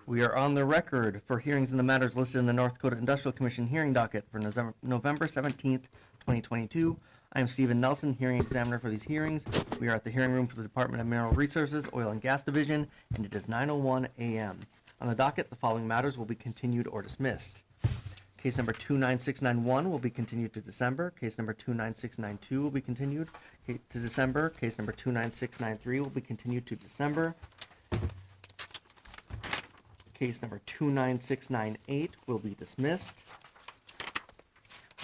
We are on the record for hearings in the matters listed in the North Dakota Industrial Commission hearing docket for November 17th, 2022. I am Stephen Nelson, hearing examiner for these hearings. We are at the hearing room for the Department of Mineral Resources, Oil and Gas Division, and it is 9:01 a.m. On the docket, the following matters will be continued or dismissed. Case number 29691 will be continued to December. Case number 29692 will be continued to December. Case number 29693 will be continued to December. Case number 29698 will be dismissed.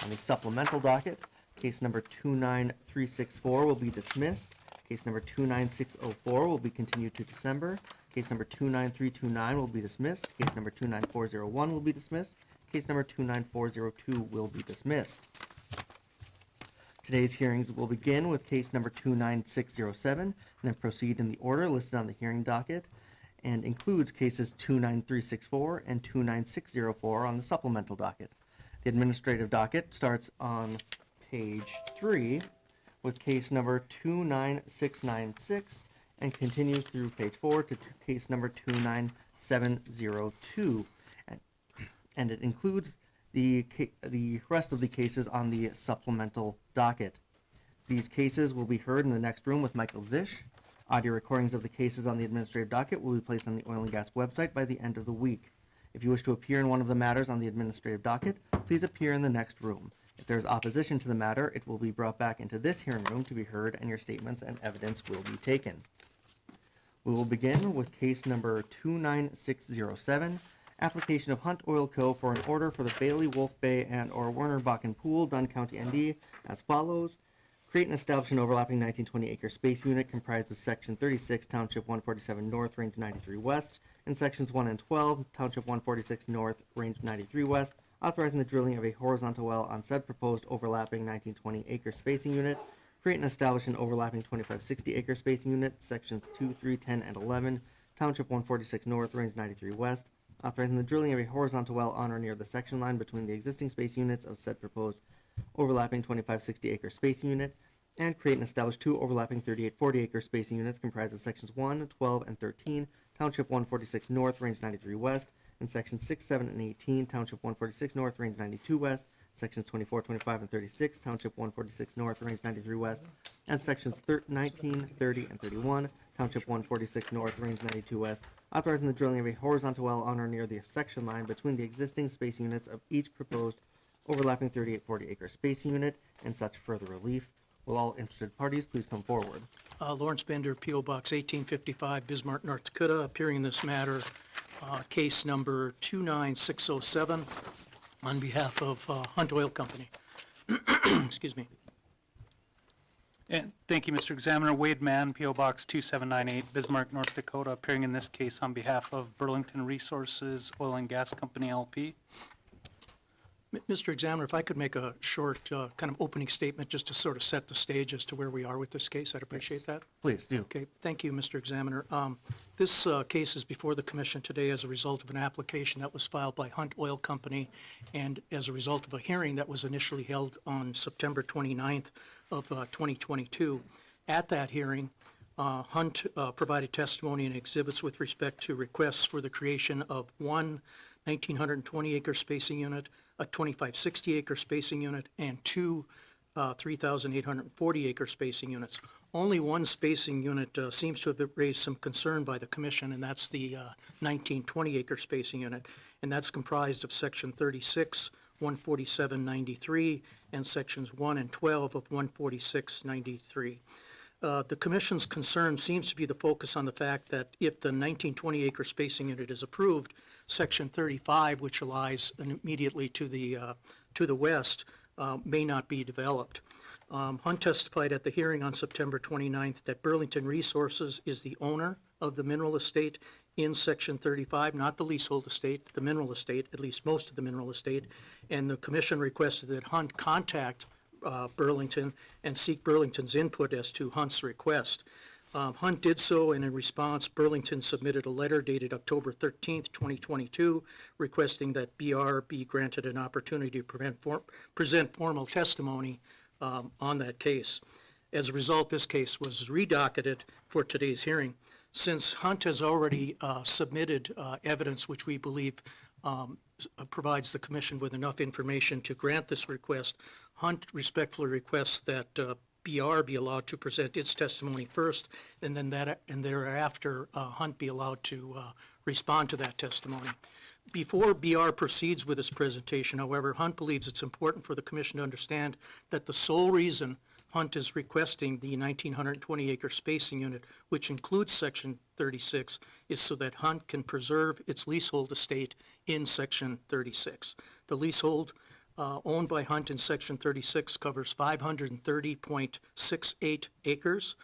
On the supplemental docket, case number 29364 will be dismissed. Case number 29604 will be continued to December. Case number 29329 will be dismissed. Case number 29401 will be dismissed. Case number 29402 will be dismissed. Today's hearings will begin with case number 29607 and then proceed in the order listed on the hearing docket, and includes cases 29364 and 29604 on the supplemental docket. The administrative docket starts on page 3 with case number 29696 and continues through page 4 to case number 29702. And it includes the rest of the cases on the supplemental docket. These cases will be heard in the next room with Michael Zisch. Audio recordings of the cases on the administrative docket will be placed on the Oil and Gas website by the end of the week. If you wish to appear in one of the matters on the administrative docket, please appear in the next room. If there is opposition to the matter, it will be brought back into this hearing room to be heard, and your statements and evidence will be taken. We will begin with case number 29607, application of Hunt Oil Co. for an order for the Bailey, Wolf Bay, and/or Werner Bakken Pool, Dunn County, ND, as follows. Create and establish an overlapping 1920-acre space unit comprised of Section 36, Township 147 North, Range 93 West, and Sections 1 and 12, Township 146 North, Range 93 West, authorizing the drilling of a horizontal well on said proposed overlapping 1920-acre spacing unit. Create and establish an overlapping 2560-acre spacing unit, Sections 2, 3, 10, and 11, Township 146 North, Range 93 West, authorizing the drilling of a horizontal well on or near the section line between the existing space units of said proposed overlapping 2560-acre spacing unit, and create and establish two overlapping 3840-acre spacing units comprised of Sections 1, 12, and 13, Township 146 North, Range 93 West, and Sections 6, 7, and 18, Township 146 North, Range 92 West, Sections 24, 25, and 36, Township 146 North, Range 93 West, and Sections 19, 30, and 31, Township 146 North, Range 92 West, authorizing the drilling of a horizontal well on or near the section line between the existing space units of each proposed overlapping 3840-acre spacing unit, and such further relief. Will all interested parties please come forward? Lawrence Bender, P.O. Box 1855, Bismarck, North Dakota, appearing in this matter, case number 29607, on behalf of Hunt Oil Company. Excuse me. And thank you, Mr. Examiner. Wade Mann, P.O. Box 2798, Bismarck, North Dakota, appearing in this case on behalf of Burlington Resources Oil and Gas Company, LP. Mr. Examiner, if I could make a short kind of opening statement just to sort of set the stage as to where we are with this case, I'd appreciate that. Please do. Okay, thank you, Mr. Examiner. This case is before the Commission today as a result of an application that was filed by Hunt Oil Company, and as a result of a hearing that was initially held on September 29th of 2022. At that hearing, Hunt provided testimony and exhibits with respect to requests for the creation of one 1,920-acre spacing unit, a 2,560-acre spacing unit, and two 3,840-acre spacing units. Only one spacing unit seems to have raised some concern by the Commission, and that's the 1920-acre spacing unit, and that's comprised of Section 36, 14793, and Sections 1 and 12 of 14693. The Commission's concern seems to be the focus on the fact that if the 1920-acre spacing unit is approved, Section 35, which lies immediately to the west, may not be developed. Hunt testified at the hearing on September 29th that Burlington Resources is the owner of the mineral estate in Section 35, not the leasehold estate, the mineral estate, at least most of the mineral estate, and the Commission requested that Hunt contact Burlington and seek Burlington's input as to Hunt's request. Hunt did so, and in response, Burlington submitted a letter dated October 13th, 2022, requesting that BR be granted an opportunity to present formal testimony on that case. As a result, this case was redocketed for today's hearing. Since Hunt has already submitted evidence which we believe provides the commission with enough information to grant this request, Hunt respectfully requests that BR be allowed to present its testimony first, and then thereafter, Hunt be allowed to respond to that testimony. Before BR proceeds with its presentation, however, Hunt believes it's important for the commission to understand that the sole reason Hunt is requesting the 1,920-acre spacing unit, which includes Section 36, is so that Hunt can preserve its leasehold estate in Section 36. The leasehold owned by Hunt in Section 36 covers 530.68 acres,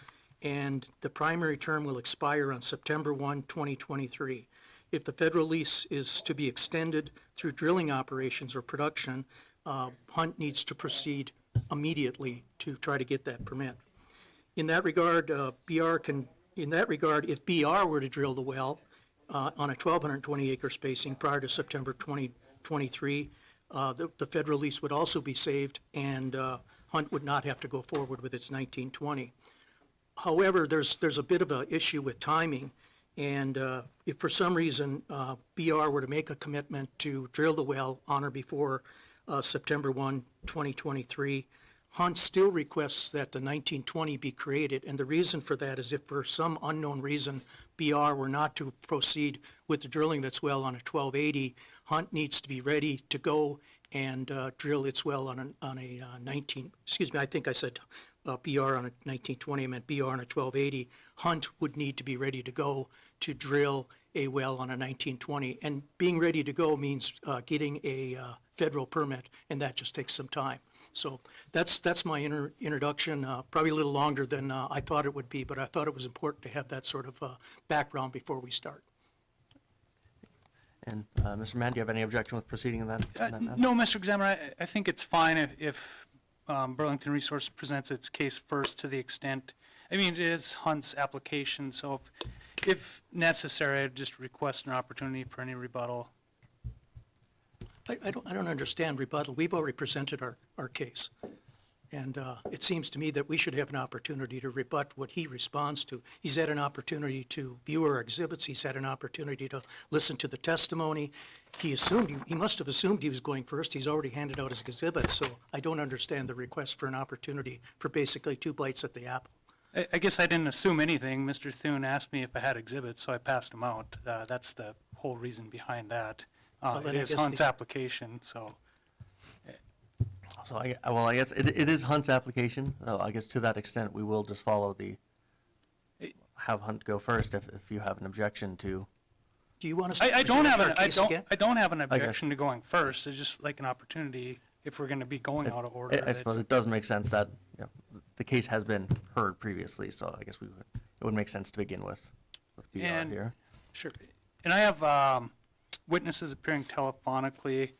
and the primary term will expire on September 1, 2023. If the federal lease is to be extended through drilling operations or production, Hunt needs to proceed immediately to try to get that permit. In that regard, if BR were to drill the well on a 1,220-acre spacing prior to September 2023, the federal lease would also be saved, and Hunt would not have to go forward with its 1920. However, there's a bit of an issue with timing, and if for some reason BR were to make a commitment to drill the well on or before September 1, 2023, Hunt still requests that the 1920 be created, and the reason for that is if for some unknown reason BR were not to proceed with the drilling that's well on a 1280, Hunt needs to be ready to go and drill its well on a 19, excuse me, I think I said BR on a 1920, I meant BR on a 1280. Hunt would need to be ready to go to drill a well on a 1920, and being ready to go means getting a federal permit, and that just takes some time. So that's my introduction, probably a little longer than I thought it would be, but I thought it was important to have that sort of background before we start. And Mr. Mann, do you have any objection with proceeding in that manner? No, Mr. Examiner, I think it's fine if Burlington Resource presents its case first to the extent, I mean, it is Hunt's application, so if necessary, I'd just request an opportunity for any rebuttal. I don't understand rebuttal. We've already presented our case. And it seems to me that we should have an opportunity to rebut what he responds to. He's had an opportunity to view our exhibits. He's had an opportunity to listen to the testimony. He must have assumed he was going first. He's already handed out his exhibits, so I don't understand the request for an opportunity for basically 2 bites at the apple. I guess I didn't assume anything. Mr. Thune asked me if I had exhibits, so I passed them out. That's the whole reason behind that. then It I is guess Hunt's application, so. So I guess it is Hunt's application, so I guess to that extent, we will just follow have Hunt go first if you have an objection to. Do you want us to I don't present have our case again? I don't have an objection to going first. It's just like an opportunity if we're gonna be going out of order. I suppose it does make sense that, you know, the case has been heard previously, so I guess it would make sense to begin with BR And- here. Sure. And I have witnesses appearing telephonically,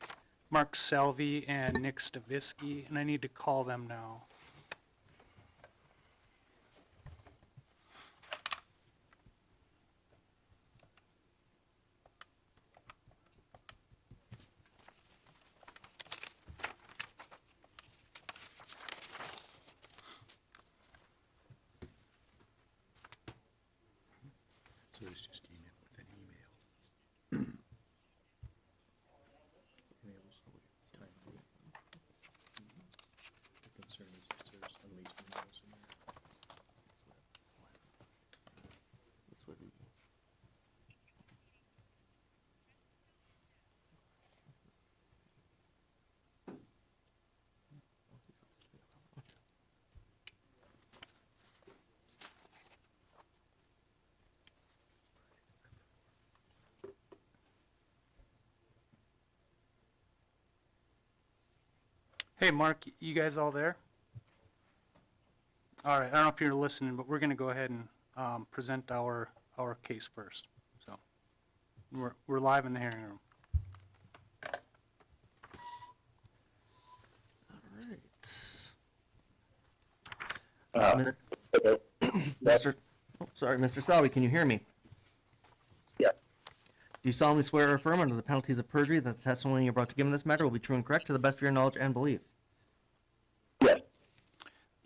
Mark Selvey and Nick Stavisky, and I need to call them now. So this just came in with an email. The concern is if there's at least emails in there. Hey, Mark, you guys all there? All right, I don't know if you're listening, but we're gonna go ahead and present our case first. So, we're live in the hearing room. Mr. Mr. Selby, can you hear me? Yeah. Do you solemnly swear or affirm under the penalties of perjury that the testimony you're about to give in this matter will be true and correct to the best of your knowledge and belief? Yes.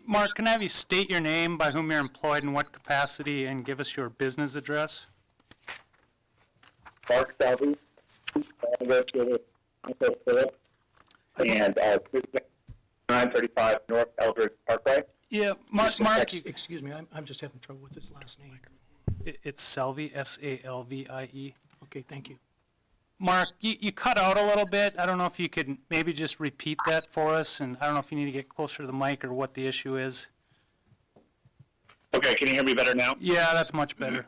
Mark, can I have you state your name, by whom you're employed, in what capacity, and give us your business address? Mark Selby, negotiator, Uncle Philip, and 935 North Eldridge Parkway. Yeah, Mark, Excuse me, I'm just having trouble with his last name. it's Salvi, S-A-L-V-I-E. Okay, thank you. Mark, you cut out a little bit. I don't know if you could maybe just repeat that for us, and I don't know if you need to get closer to the mic or what the issue is. Okay, can you hear me better now? Yeah, that's much better.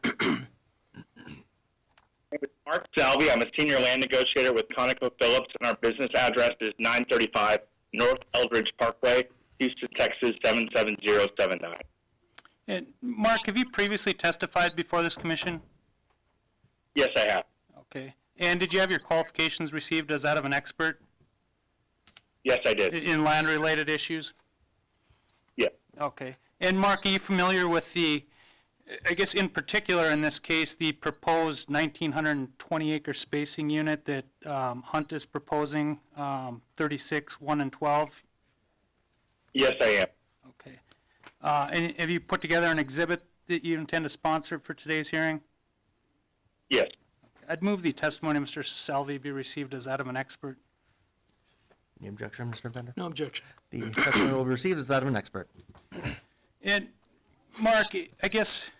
Mark Salvi, I'm a senior land negotiator with ConocoPhillips, and our business address is 935 North Eldridge Parkway, Houston, Texas 77079. And Mark, have you previously testified before this commission? Yes, I have. Okay. And did you have your qualifications received as that of an expert Yes, I did. in land-related issues? Yeah. Okay. And Mark, are you familiar with the, I guess in particular in this case, the proposed 1,920-acre spacing unit that Hunt is proposing, 36, 1, and 12? Yes, I am. Okay. And have you put together an exhibit that you intend to sponsor for today's hearing? Yes. I'd move the testimony of Mr. Salvi be received as that of an expert. Any objection, Mr. Bender? No objection. The testimony will be received as that of an expert. And Mark, I guess,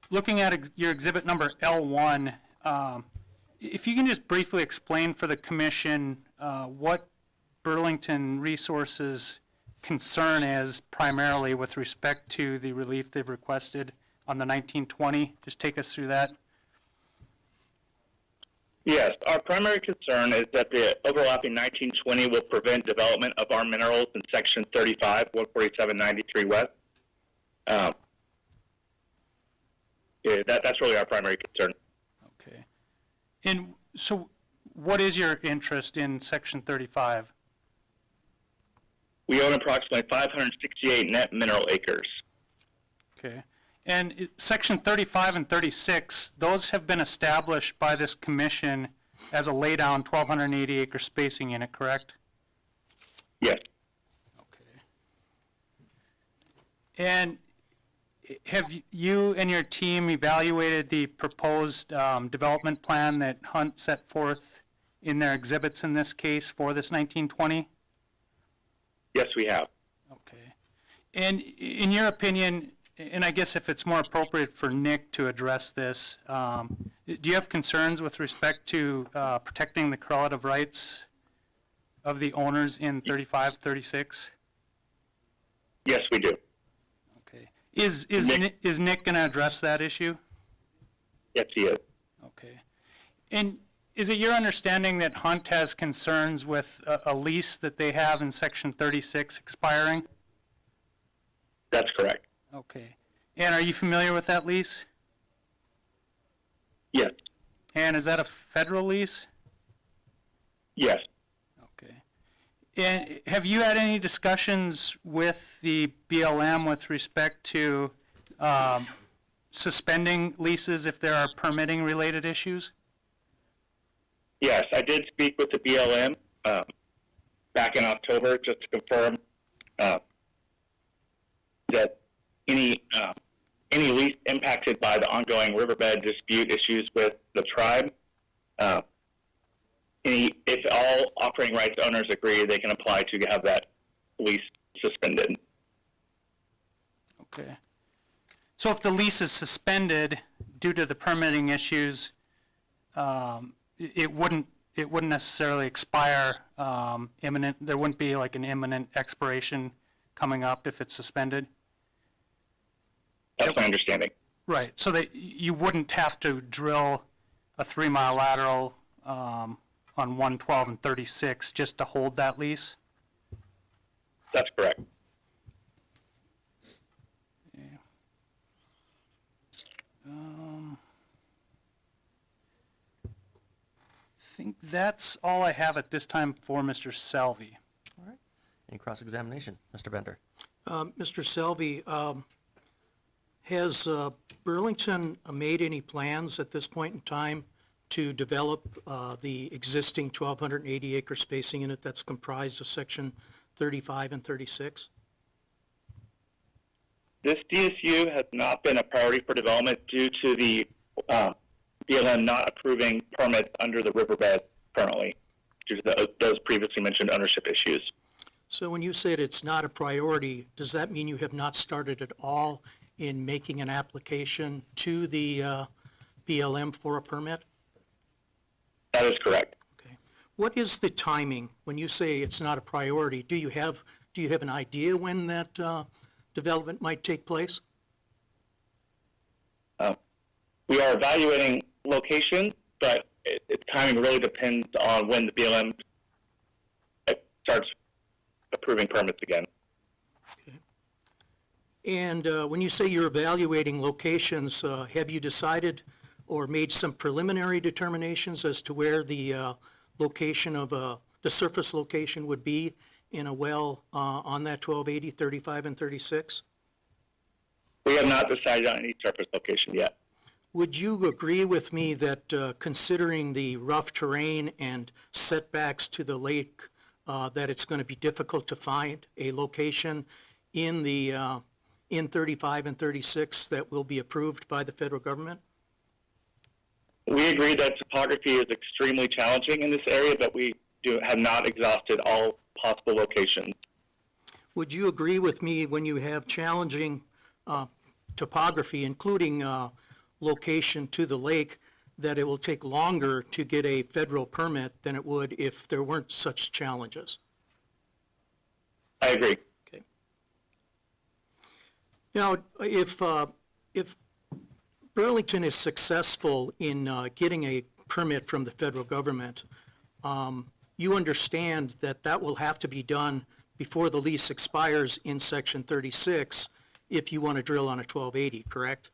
looking at your exhibit number L1, if you can just briefly explain for the commission what Burlington Resources' concern is primarily with respect to the relief they've requested on the 1920. Just take us through that. Yes, our primary concern is that the overlapping 1920 will prevent development of our minerals in Section 35, 14793 West. That's really our primary concern. Okay. And so what is your interest in Section 35? We own approximately 568 net mineral acres. Okay. And Section 35 and 36, those have been established by this commission as a laydown 1,280-acre spacing unit, correct? Yes. Okay. And have you and your team evaluated the proposed development plan that Hunt set forth in their exhibits in this case for this 1920? Yes, we have. Okay. And in your opinion, and I guess if it's more appropriate for Nick to address this, do you have concerns with respect to protecting the correlative rights of the owners in 35, 36? Yes, we do. Okay. Is Nick going to address that issue? Yes, he is. Okay. And is it your understanding that Hunt has concerns with a lease that they have in Section 36 expiring? That's correct. Okay. And are you familiar with that lease? Yes. And is that a federal lease? Yes. Okay. And have you had any discussions with the BLM with respect to suspending leases if there are permitting related issues? Yes, I did speak with the BLM back in October just to confirm that any lease impacted by the ongoing riverbed dispute issues with the tribe, if all operating rights owners agree, they can apply to have that lease suspended. Okay. So if the lease is suspended due to the permitting issues, it wouldn't necessarily expire imminent. There wouldn't be like an imminent expiration coming up if it's suspended. That's my understanding. Right. So that you wouldn't have to drill a 3-mile lateral on 112 and 36 just to hold that lease. That's correct. I think that's all I have at this time for Mr. Salvi. All right. Any cross-examination? Mr. Bender? Mr. Selby, has Burlington made any plans at this point in time to develop the existing 1,280-acre spacing unit that's comprised of Section 35 and 36? This DSU has not been a priority for development due to the BLM not approving permits under the riverbed currently, due to those previously mentioned ownership issues. So when you said it's not a priority, does that mean you have not started at all in making an application to the BLM for a permit? That is correct. Okay. What is the timing when you say it's not a priority? Do you have an idea when that development might take place? We are evaluating locations, but its timing really depends on when the BLM starts approving permits again. Okay. And when you say you're evaluating locations, have you decided or made some preliminary determinations as to where the location of the surface location would be in a well on that 1280, 35, and 36? We have not decided on any surface location yet. Would you agree with me that considering the rough terrain and setbacks to the lake, that it's going to be difficult to find a location in the in 35 and 36 that will be approved by the federal government? We agree that topography is extremely challenging in this area, but we have not exhausted all possible locations. Would you agree with me when you have challenging topography, including location to the lake, that it will take longer to get a federal permit than it would if there weren't such challenges? I agree. Okay. Now, if Burlington is successful in getting a permit from the federal government, you understand that that will have to be done before the lease expires in Section 36 if you want to drill on a 1280, correct?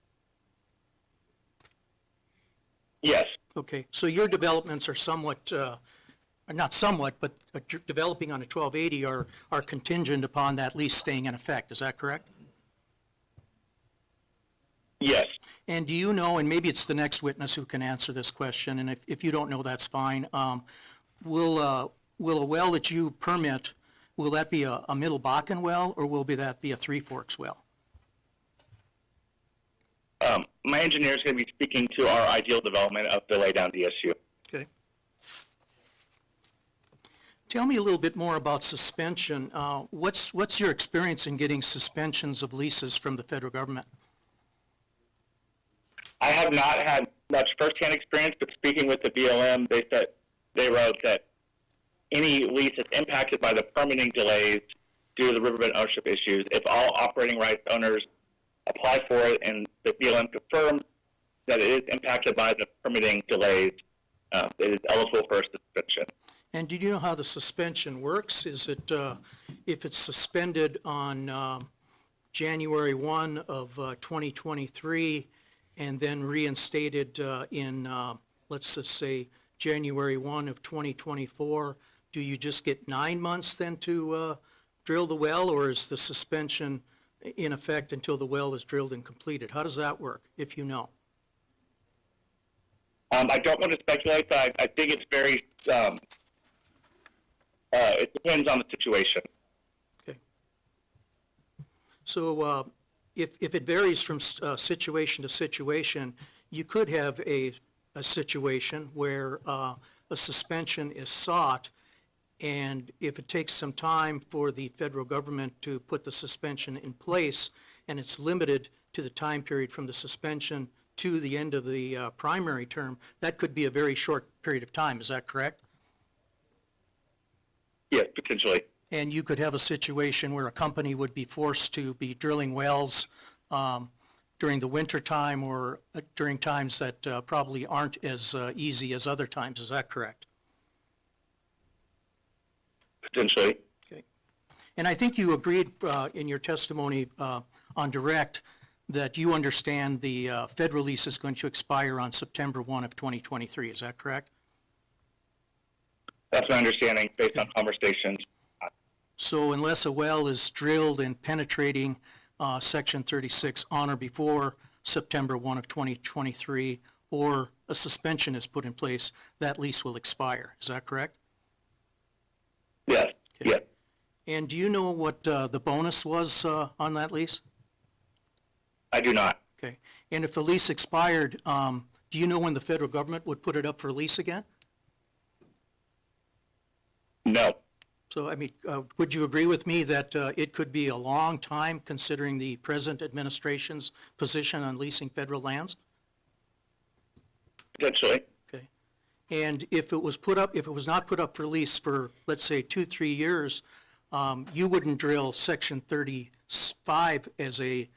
Yes. Okay, so your developments are somewhat, not somewhat, but developing on a 1280 are contingent upon that lease staying in effect, is that correct? Yes. And do you know, and maybe it's the next witness who can answer this question, and if you don't know, that's fine, will a well that you permit, will that be a Middle Bakken well, or will that be a Three Forks well? My engineer is going to be speaking to our ideal development of the laydown DSU. Okay. Tell me a little bit more about suspension. What's your experience in getting suspensions of leases from the federal government? I have not had much firsthand experience, but speaking with the BLM, they wrote that any lease that's impacted by the permitting delays due to the riverbed ownership issues, if all operating rights owners apply for it and the BLM confirms that it is impacted by the permitting delays, it is eligible for a suspension. And do you know how the suspension works? Is it, if it's suspended on January 1 of 2023 and then reinstated in, let's just say, January 1 of 2024, do you just get 9 months then to drill the well, or is the suspension in effect until the well is drilled and completed? How does that work, if you know? I don't want to speculate, but I think it's very, it depends on the situation. Okay. So if it varies from situation to situation, you could have a situation where a suspension is sought, and if it takes some time for the federal government to put the suspension in place, and it's limited to the time period from the suspension to the end of the primary term, that could be a very short period of time. Is that correct? Yes, potentially. And you could have a situation where a company would be forced to be drilling wells during the winter time, or during times that probably aren't as easy as other times. Is that correct? Potentially. Okay. And I think you agreed in your testimony on direct that you understand the federal lease is going to expire on September 1 of 2023. Is that correct? That's my understanding based on conversations. So unless a well is drilled and penetrating Section 36 on or before September 1 of 2023, or a suspension is put in place, that lease will expire. Is that correct? Yes, Okay. yes. And do you know what the bonus was on that lease? I do not. Okay. And if the lease expired, do you know when the federal government would put it up for lease again? No. So, I mean, would you agree with me that it could be a long time considering the present administration's position on leasing federal lands? Potentially. Okay. And if it was put up, if it was not put up for lease for, let's say, 2-3 years, you wouldn't drill Section 35 as a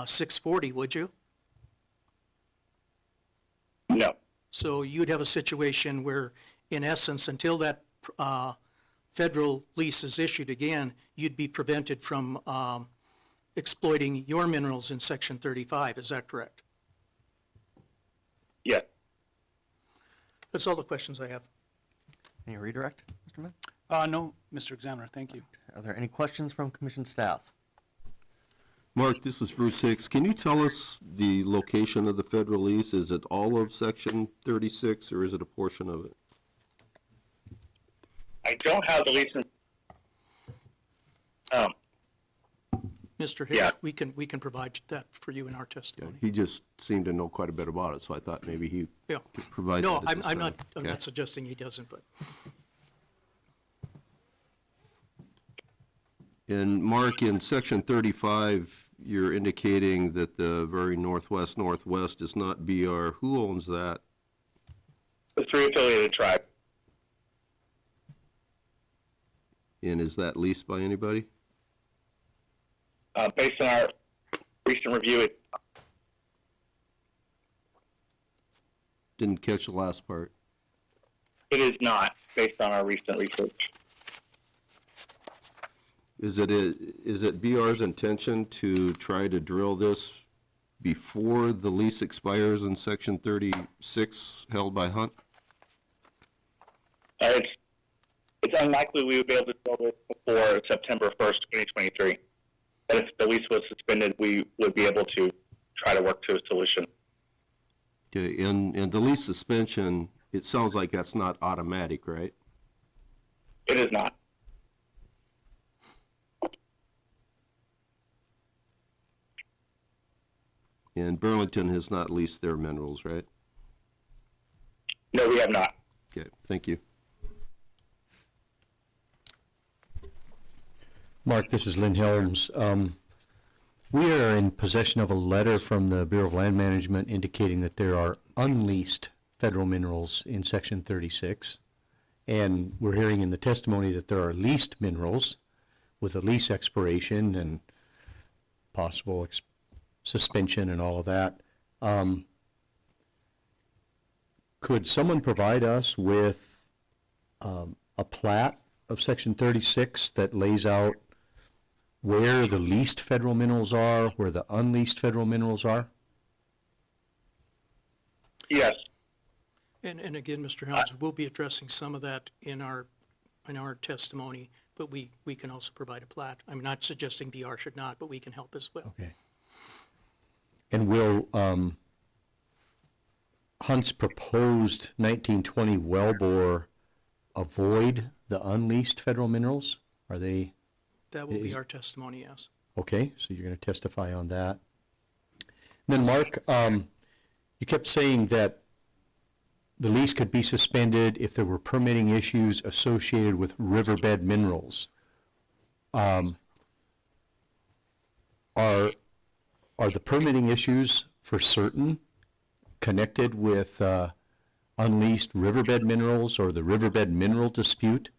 640, would you? No. So you'd have a situation where, in essence, until that federal lease is issued again, you'd be prevented from exploiting your minerals in Section 35. Is that correct? Yes. That's all the questions I have. Any redirect, Mr. Mann? No, Mr. Examiner, thank you. Are there any questions from commission staff? Mark, this is Bruce Hicks. Can you tell us the location of the federal lease? Is it all of Section 36, or is it a portion of it? I don't have the lease. Mr. Hicks, Yeah. we can provide that for you in our testimony. He just seemed to know quite a bit about it, so I thought maybe he Yeah. could provide No, that at this I'm time. I'm Okay. not suggesting he doesn't, but And Mark, in Section 35, you're indicating that the very northwest is not BR. Who owns that? The three affiliated tribes. And is that leased by anybody? Based on our recent review, Didn't catch the last part. it is not, based on our recent research. Is it BR's intention to try to drill this before the lease expires in Section 36 held by Hunt? It's unlikely we would be able to build it before September 1st, 2023. And if the lease was suspended, we would be able to try to work to a solution. Okay, and the lease suspension, it sounds like that's not automatic, right? It is not. And Burlington has not leased their minerals, right? No, we have not. Okay, thank you. Mark, this is Lynn Helms. We are in possession of a letter from the Bureau of Land Management indicating that there are unleased federal minerals in Section 36. And we're hearing in the testimony that there are leased minerals with a lease expiration and possible suspension and all of that. Could someone provide us with a plat of Section 36 that lays out where the leased federal minerals are, where the unleased federal minerals are? Yes. And again, Mr. Helms, we'll be addressing some of that in our testimony, but we can also provide a plat. I'm not suggesting BR should not, but we can help as well. Okay. And will Hunt's proposed 1920 wellbore avoid the unleased federal minerals? Are they, That will be our testimony, yes. okay, so you're going to testify on that. Then, Mark, you kept saying that the lease could be suspended if there were permitting issues associated with riverbed minerals. Are the permitting issues for certain connected with unleased riverbed minerals or the riverbed mineral dispute?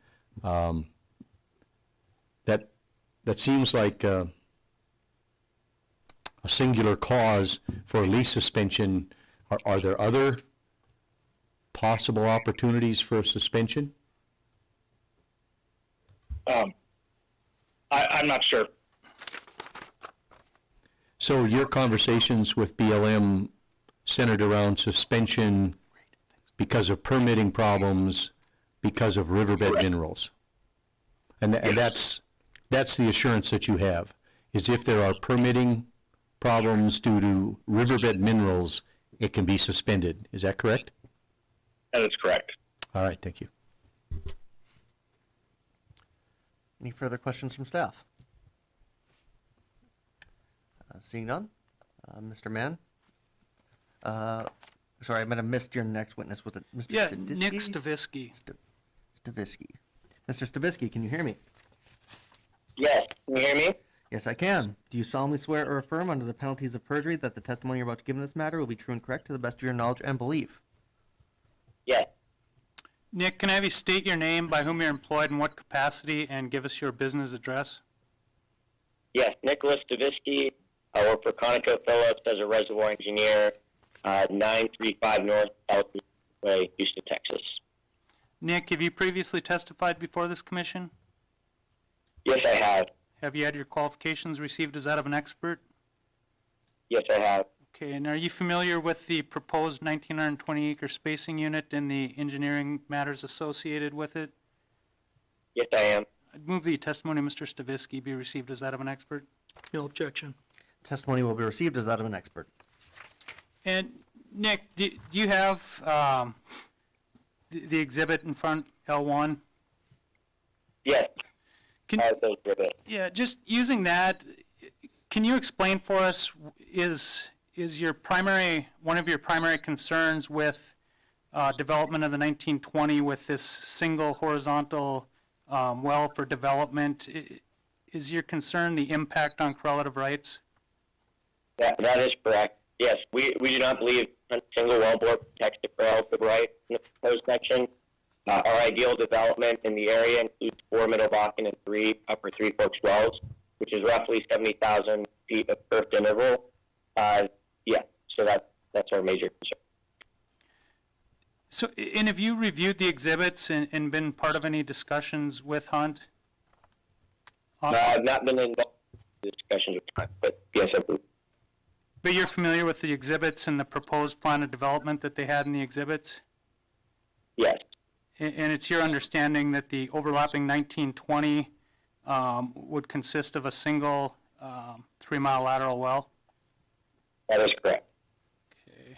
That seems like a singular cause for a lease suspension. Are there other possible opportunities for a suspension? I'm not sure. So your conversations with BLM centered around suspension because of permitting problems, because of riverbed minerals? And that's the assurance that you have, is if there are permitting problems due to riverbed minerals, it can be suspended. Is that correct? That is correct. All right, thank you. Any further questions from staff? Seeing none, Mr. Mann? Sorry, I might have missed your next witness. Was it Mr. Yeah, Stavisky? Nick Stavisky. Stavisky. Mr. Stavisky, can you hear me? Yes, can you hear me? Yes, I can. Do you solemnly swear or affirm under the penalties of perjury that the testimony you're about to give in this matter will be true and correct to the best of your knowledge and belief? Yes. Nick, can I have you state your name, by whom you're employed, in what capacity, and give us your business address? Yes, Nicholas Stavisky. I work for ConocoPhillips as a reservoir engineer, 935 North Elton Way, Houston, Texas. Nick, have you previously testified before this commission? Yes, I have. Have you had your qualifications received as that of an expert? Yes, I have. Okay, and are you familiar with the proposed 1,920-acre spacing unit and the engineering matters associated with it? Yes, I am. I'd move the testimony of Mr. Stavisky be received as that of an expert. No objection. Testimony will be received as that of an expert. And Nick, do you have the exhibit in front, L1? Yes. Can, I have those ribbons. yeah, just using that, can you explain for us, is your primary, one of your primary concerns with development of the 1920 with this single horizontal well for development, is your concern the impact on correlative rights? That is correct. Yes, we do not believe a single wellbore protects the correlative right in the proposed section. Our ideal development in the area includes 4 Middle Bakken and 3 Upper Three Forks wells, which is roughly 70,000 feet of earth interval. So that's our major concern. So, and have you reviewed the exhibits and been part of any discussions with Hunt? I've not been involved in discussions with time, but yes, I believe. But you're familiar with the exhibits and the proposed plan of development that they had in the exhibits? Yes, And it's your understanding that the overlapping 1920 would consist of a single 3-mile lateral well? that is correct. Okay.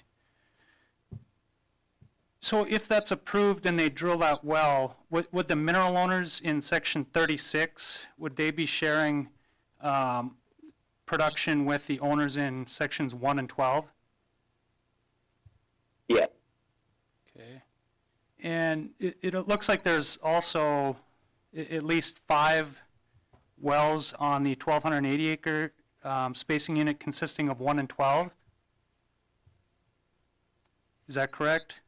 So if that's approved and they drill that well, would the mineral owners in section 36, would they be sharing production with the owners in sections 1 and 12? Yes, Okay. And it looks like there's also at least 5 wells on the 1,280 acre spacing unit consisting of 1 and 12. Is that correct?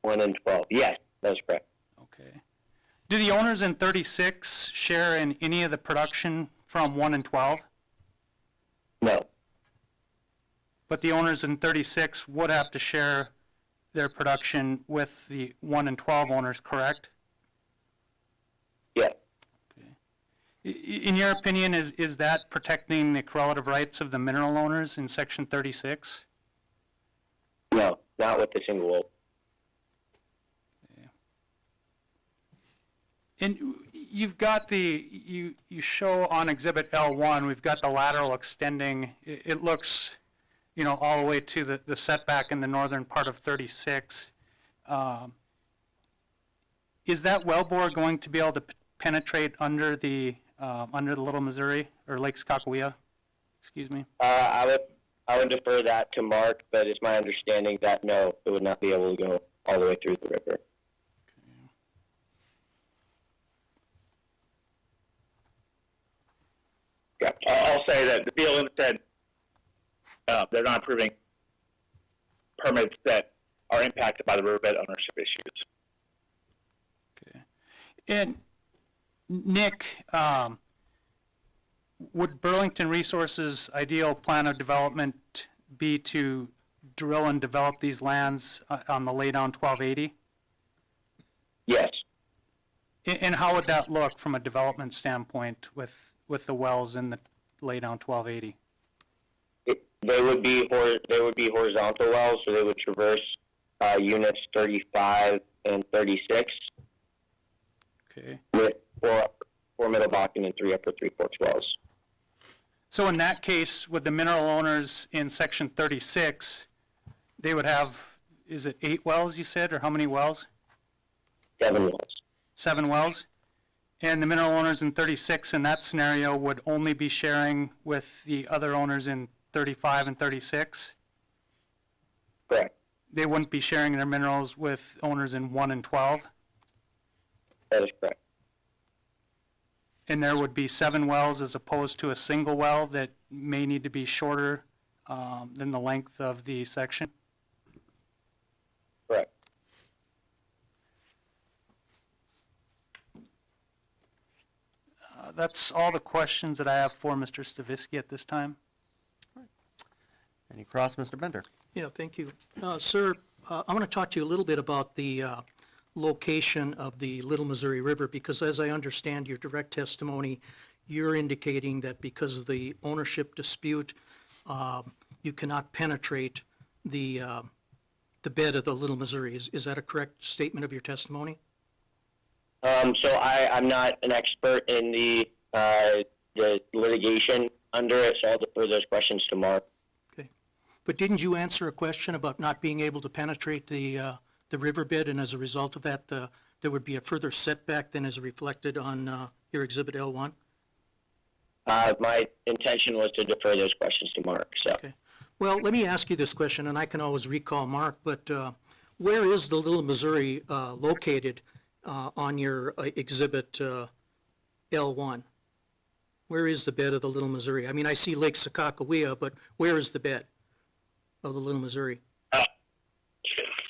1 and 12. Yes, that's correct. Okay. Do the owners in 36 share in any of the production from 1 and 12? No, But the owners in 36 would have to share their production with the 1 and 12 owners, correct? yes, In your opinion, is that protecting the correlative rights of the mineral owners in section 36? no, not with the single well. And you've got you show on exhibit L1, we've got the lateral extending, it looks, all the way to the setback in the northern part of 36. Is that wellbore going to be able to penetrate under the Little Missouri, or Lake Skakawea? Excuse me. I would defer that to Mark, but it's my understanding that no, it would not be able to go all the way through the river. Yeah, I'll say that the BLM said they're not approving permits that are impacted by the riverbed ownership issues. Okay. And Nick, would Burlington Resources' ideal plan of development be to drill and develop these lands on the laydown 1280? Yes, And how would that look from a development standpoint with the wells in the laydown 1280? they would be horizontal wells, so they would traverse units 35 and 36 Okay. with 4 Middle Bakken and 3 Upper Three Forks wells. So in that case, with the mineral owners in section 36, they would have, is it 8 wells you said, or how many wells? 7 wells. 7 wells? And the mineral owners in 36 in that scenario would only be sharing with the other owners in 35 and 36. Correct. They wouldn't be sharing their minerals with owners in 1 and 12. That is correct. And there would be 7 wells as opposed to a single well that may need to be shorter than the length of the section. Correct. That's all the questions that I have for Mr. Stavisky at this time. Any cross, Mr. Bender? Yeah, thank you. Sir, I want to talk to you a little bit about the location of the Little Missouri River, because as I understand your direct testimony, you're indicating that because of the ownership dispute, you cannot penetrate the bed of the Little Missouri. Is that a correct statement of your testimony? So I'm not an expert in the litigation under it, so I'll defer those questions to Mark. Okay. But didn't you answer a question about not being able to penetrate the riverbed, and as a result of that, there would be a further setback than is reflected on your Exhibit L1? My intention was to defer those questions to Mark, so. Okay. Well, let me ask you this question, and I can always recall Mark, but where is the Little Missouri located on your Exhibit L1? Where is the bed of the Little Missouri? I mean, I see Lake Sakakawea, but where is the bed of the Little Missouri?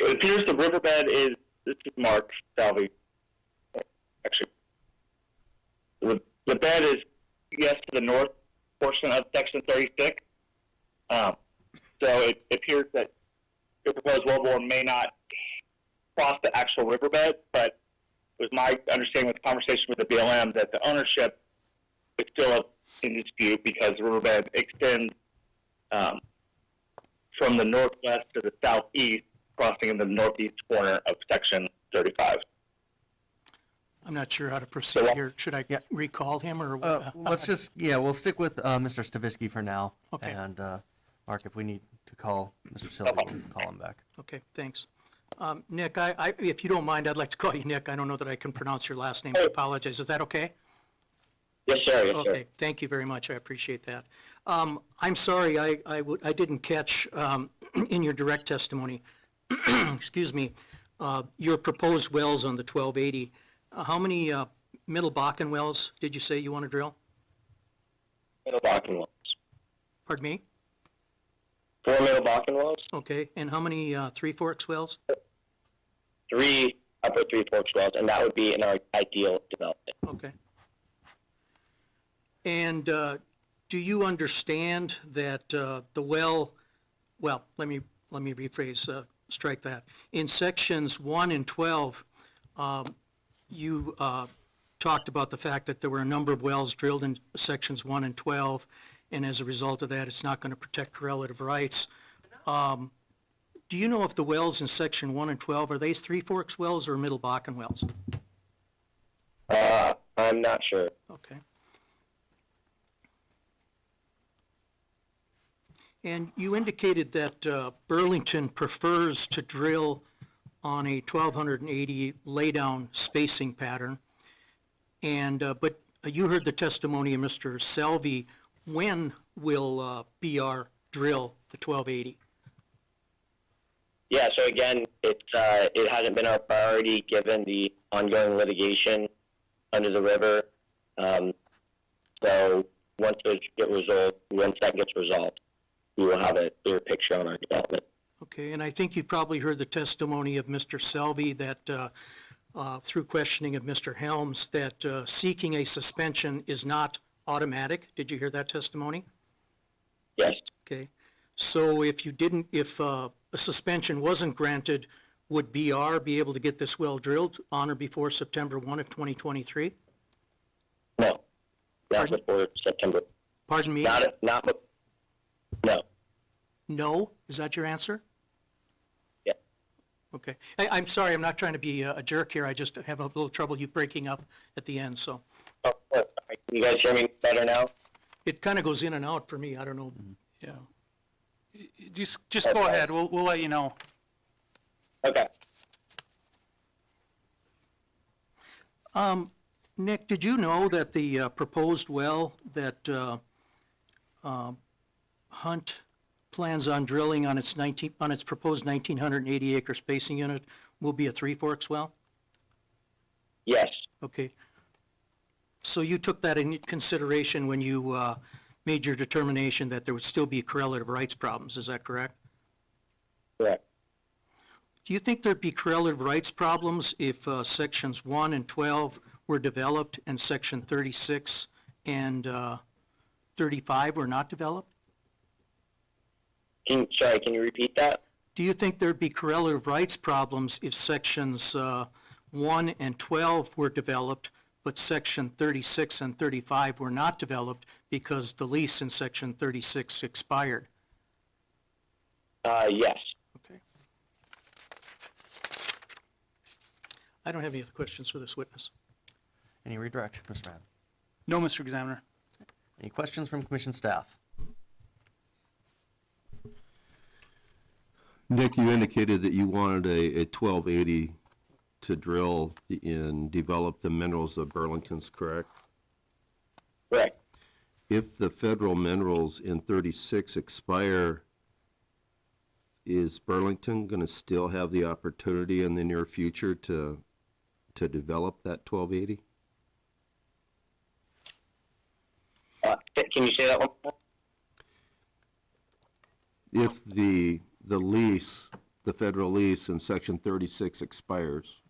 It appears the riverbed is, this is Mark Salvi. Actually, the bed is, yes, to the north portion of section 36. So it appears that the proposed wellbore may not cross the actual riverbed, but it was my understanding with the conversation with the BLM that the ownership is still in dispute because the riverbed extends from the northwest to the southeast, crossing in the northeast corner of section 35. I'm not sure how to proceed here. Should I Yeah. recall him, or? Let's just, we'll stick with Mr. Stavisky for now. Okay. And Mark, if we need to call Mr. Silva, we can call him back. Okay, thanks. Nick, if you don't mind, I'd like to call you Nick. I don't know that I can pronounce your last name. I apologize. Is that okay? Yes, sir, yes, sir. Okay, thank you very much. I appreciate that. I'm sorry, I didn't catch in your direct testimony, excuse me, your proposed wells on the 1280. How many Middle Bakken wells did you say you want to drill? Middle Bakken wells. Pardon me? 4 Middle Bakken wells, Okay, and how many Three Forks wells? 3 Upper Three Forks wells, and that would be in our ideal development. Okay. And do you understand that the well, let me rephrase, strike that. In sections 1 and 12, you talked about the fact that there were a number of wells drilled in sections 1 and 12, and as a result of that, it's not going to protect correlative rights. Do you know if the wells in section 1 and 12, are they Three Forks wells or Middle Bakken wells? I'm not sure. Okay. And you indicated that Burlington prefers to drill on a 1,280 laydown spacing pattern. And, but you heard the testimony of Mr. Salvi. When will BR drill the 1280? Yeah, so again, it hasn't been our priority given the ongoing litigation under the river. So once that gets resolved, we will have a clear picture on our development. Okay, and I think you probably heard the testimony of Mr. Salvi that through questioning of Mr. Helms, that seeking a suspension is not automatic. Did you hear that testimony? Yes. Okay, so if a suspension wasn't granted, would BR be able to get this well drilled on or before September 1 of 2023? No. Not before September. Pardon me? No. No? Is that your answer? Yeah. Okay. I'm sorry, I'm not trying to be a jerk here. I just have a little trouble you breaking up at the end, so. Oh, can you guys hear me better now? It kind of goes in and out for me. I don't know. Yeah. Just go ahead. We'll let you know. Okay. Nick, did you know that the proposed well that Hunt plans on drilling on its proposed 1,980 acre spacing unit will be a Three Forks well? Yes, Okay. So you took that in consideration when you made your determination that there would still be correlative rights problems, is that correct? correct. Do you think there'd be correlative rights problems if sections 1 and 12 were developed and section 36 and 35 were not developed? Sorry, can you repeat that? Do you think there'd be correlative rights problems if sections 1 and 12 were developed, but section 36 and 35 were not developed because the lease in section 36 expired? Yes. Okay. I don't have any other questions for this witness. Any redirect, Mr. Madden? No, Mr. Examiner. Any questions from commission staff? Nick, you indicated that you wanted a 1280 to drill and develop the minerals of Burlington's, correct? Correct. If the federal minerals in 36 expire, is Burlington going to still have the opportunity in the near future to develop that 1280? Can you say that one more? If the lease, the federal lease in section 36 expires,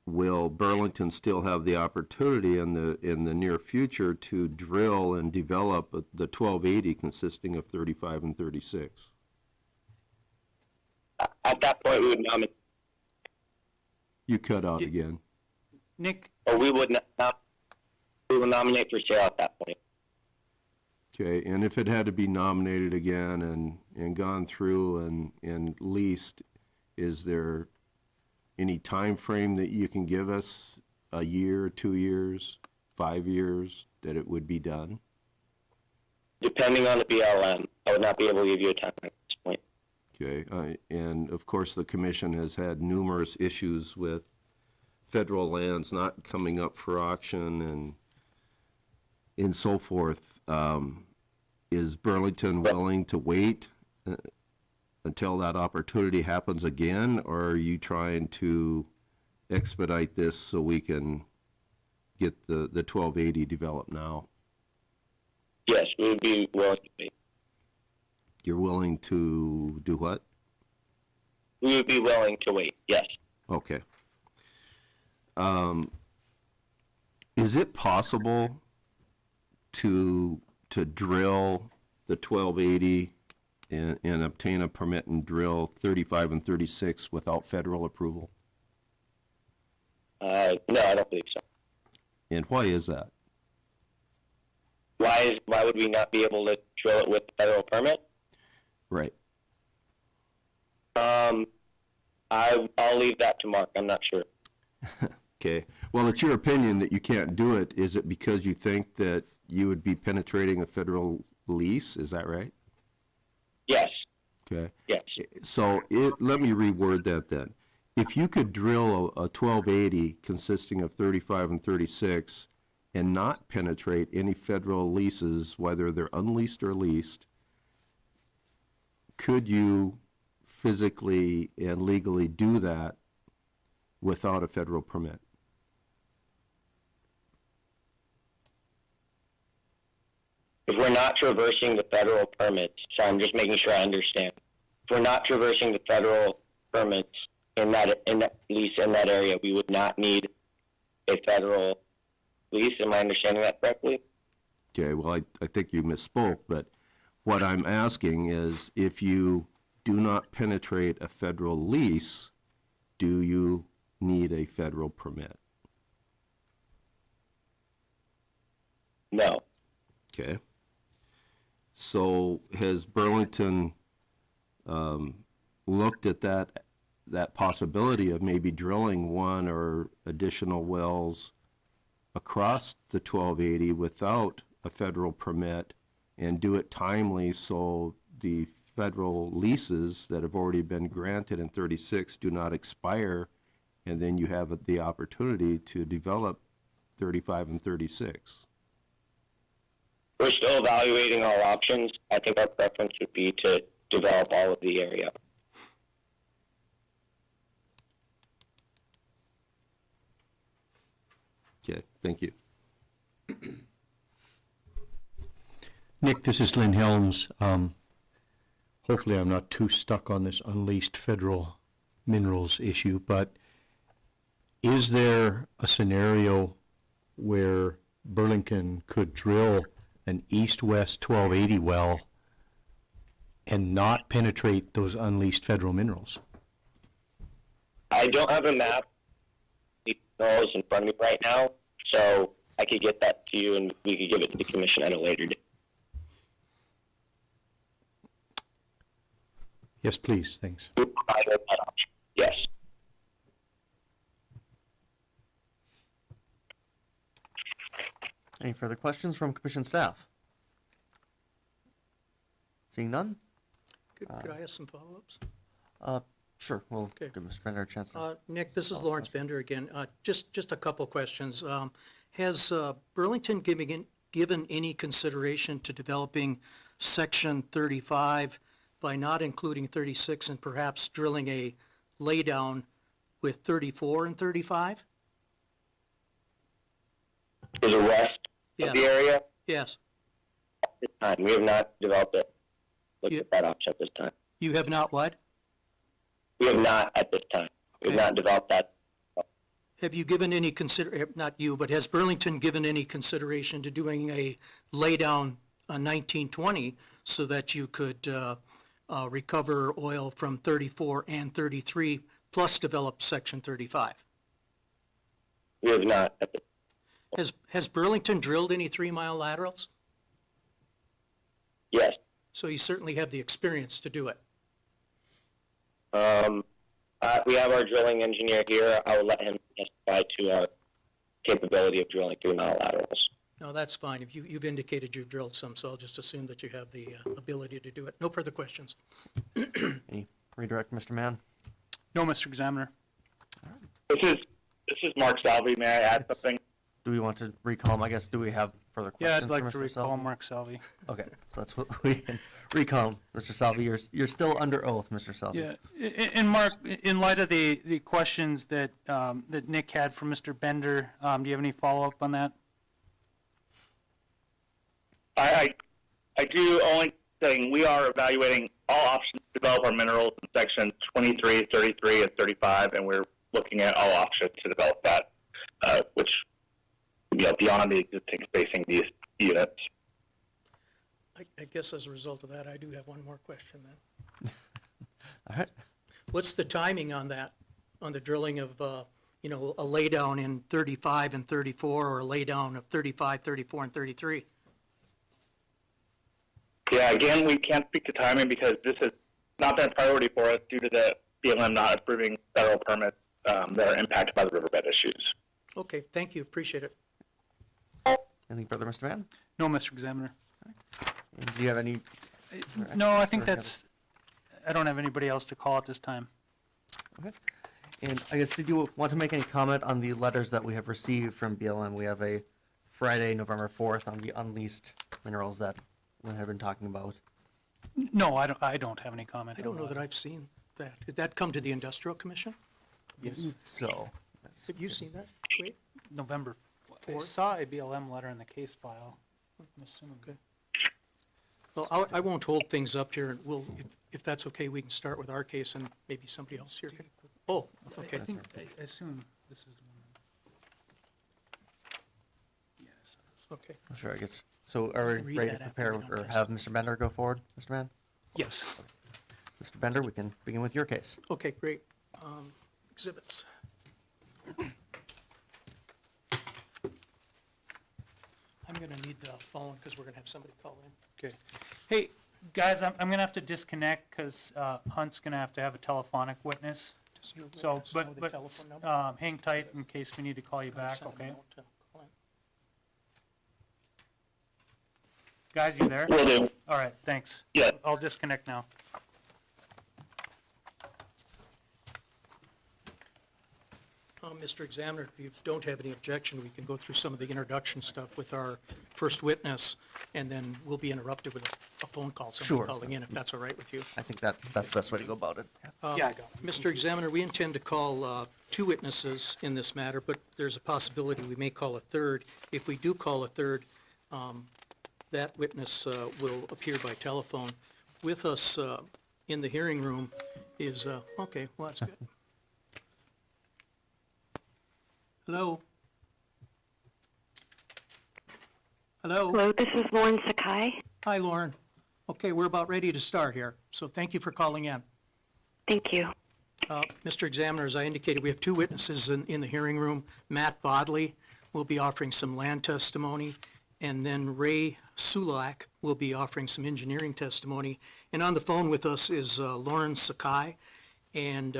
will Burlington still have the opportunity in the near future to drill and develop the 1280 consisting of 35 and 36? At that point, we would nominate, You cut out again. Nick, or we would not, we will nominate for sale at that point. Okay, and if it had to be nominated again and gone through and leased, is there any time frame that you can give us, a year, 2 years, 5 years, that it would be done? Depending on the BLM, I would not be able to give you a timeline at this point. Okay, and of course, the commission has had numerous issues with federal lands not coming up for auction and so forth. Is Burlington willing to wait until that opportunity happens again, or are you trying to expedite this so we can get the 1280 developed now? Yes, we would be willing to wait. You're willing to do what? We would be willing to wait, yes. Okay. Is it possible to drill the 1280 and obtain a permit and drill 35 and 36 without federal approval? No, I don't believe so. And why is that? Why would we not be able to drill it with the federal permit? Right. I'll leave that to Mark. I'm not sure. Okay. Well, it's your opinion that you can't do it. Is it because you think that you would be penetrating a federal lease? Is that right? Yes, Okay. yes. So let me reword that then. If you could drill a 1280 consisting of 35 and 36 and not penetrate any federal leases, whether they're unleased or leased, could you physically and legally do that without a federal permit? If we're not traversing the federal permits, so I'm just making sure I understand. If we're not traversing the federal permits in that lease in that area, we would not need a federal lease. Am I understanding that correctly? Okay, well, I think you misspoke, but what I'm asking is if you do not penetrate a federal lease, do you need a federal permit? No. Okay. So has Burlington looked at that possibility of maybe drilling one or additional wells across the 1280 without a federal permit and do it timely so the federal leases that have already been granted in 36 do not expire, and then you have the opportunity to develop 35 and 36? We're still evaluating all options. I think our preference would be to develop all of the area. Okay, thank you. Nick, this is Lynn Helms. Hopefully I'm not too stuck on this unleased federal minerals issue, but is there a scenario where Burlington could drill an east-west 1280 well and not penetrate those unleased federal minerals? I don't have a map minerals in front of me right now, so I could get that to you and we could give it to the commission at a later date. Yes, please, thanks. We'll provide that option. Yes. Any further questions from commission staff? Seeing none? Could I ask some follow-ups? Sure, we'll Okay. give Mr. Bender a chance. Nick, this is Lawrence Bender again. Just a couple questions. Has Burlington given any consideration to developing Section 35 by not including 36 and perhaps drilling a laydown with 34 and 35? To the west Yes. of the area, Yes. at this time, we have not developed it. Looked You- at that option at this time. You have not what? We have not at this time. We have Okay. not developed that. Have you given any not you, but has Burlington given any consideration to doing a laydown on 1920 so that you could recover oil from 34 and 33 plus develop Section 35? We have not at this. Has Burlington drilled any 3-mile laterals? Yes. So you certainly have the experience to do it. We have our drilling engineer here. I will let him testify to our capability of drilling 3-mile laterals. No, that's fine. If you've indicated you've drilled some, so I'll just assume that you have the ability to do it. No further questions. Any redirect, Mr. Mann? No, Mr. Examiner. This is Mark Salvi. May I add something? Do we want to recall him? I guess, do we have further questions? Yeah, I'd like for to Mr. recall Salvi? Mark Salvi. Okay, so that's what we can recall him. Mr. Salvi, you're still under oath, Mr. Salvi. Yeah, and Mark, in light of the questions that, that Nick had for Mr. Bender, do you have any follow-up on that? I do, only saying we are evaluating all options to develop our minerals in sections 23, 33, and 35, and we're looking at all options to develop that, which, beyond the existing spacing these units. I guess as a result of that, I do have one more question then. All right. What's the timing on that, on the drilling of, a laydown in 35 and 34 or a laydown of 35, 34, and 33? Yeah, again, we can't speak to timing because this has not been a priority for us due to the BLM not approving federal permits that are impacted by the riverbed issues. Okay, thank you, appreciate it. Anything further, Mr. Mann? No, Mr. Examiner. And do you have any? No, I think that's, I don't have anybody else to call at this time. Okay. And I guess, did you want to make any comment on the letters that we have received from BLM? We have a Friday, November 4th on the unleased minerals that we have been talking about. No, I don't have any comment. I don't on know that I've seen that. Did that come to the Industrial Commission? Yes. So, Have you seen that? Wait, November. I Fourth? saw a BLM letter in the case file. I'm assuming. Okay. Well, I won't hold things up here, and we'll, if that's okay, we can start with our case and maybe somebody else here can. Oh, okay. I think, I assume this is the one. Yes. Okay, sure, I guess. So are we Read ready to that after prepare we're done, or please. have Mr. Bender go forward, Mr. Mann? Yes. Mr. Bender, we can begin with your case. okay, great. Exhibits. I'm gonna need the phone because we're gonna have somebody call in. Okay. Hey, guys, I'm gonna have to disconnect because Hunt's gonna have to have a telephonic witness. Does your So, witness know the but telephone number? hang tight in case we need to call you back, Send them okay? out to call in. Guys, you there? Will do. All right, thanks. Yeah. I'll disconnect now. Mr. Examiner, if you don't have any objection, we can go through some of the introduction stuff with our first witness, and then we'll be interrupted with a phone call, someone Sure. calling in, if that's all right with you. I think that's the best way to go about it. Yeah, I got it. Mr. Examiner, we intend to call two witnesses in this matter, but there's a possibility we may call a third. If we do call a third, that witness will appear by telephone. With us in the hearing room is, okay, well, that's good. Hello? Hello? Hello, this is Lauren Sakai. Hi, Lauren. Okay, we're about ready to start here, so thank you for calling in. Thank you. Mr. Examiner, as I indicated, we have two witnesses in the hearing room. Matt Bodley will be offering some land testimony, and then Ray Sulak will be offering some engineering testimony. And on the phone with us is Lauren Sakai. And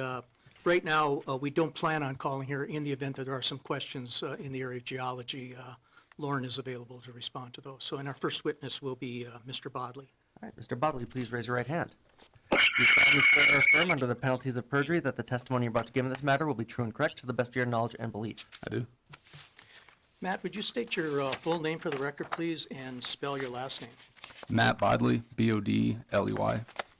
right now, we don't plan on calling her in the event that there are some questions in the area of geology. Lauren is available to respond to those. So, and our first witness will be Mr. Bodley. All right, Mr. Bodley, please raise your right hand. You solemnly swear or affirm under the penalties of perjury that the testimony you're about to give in this matter will be true and correct to the best of your knowledge and belief. I do. Matt, would you state your full name for the record, please, and spell your last name? Matt Bodley, Bodley.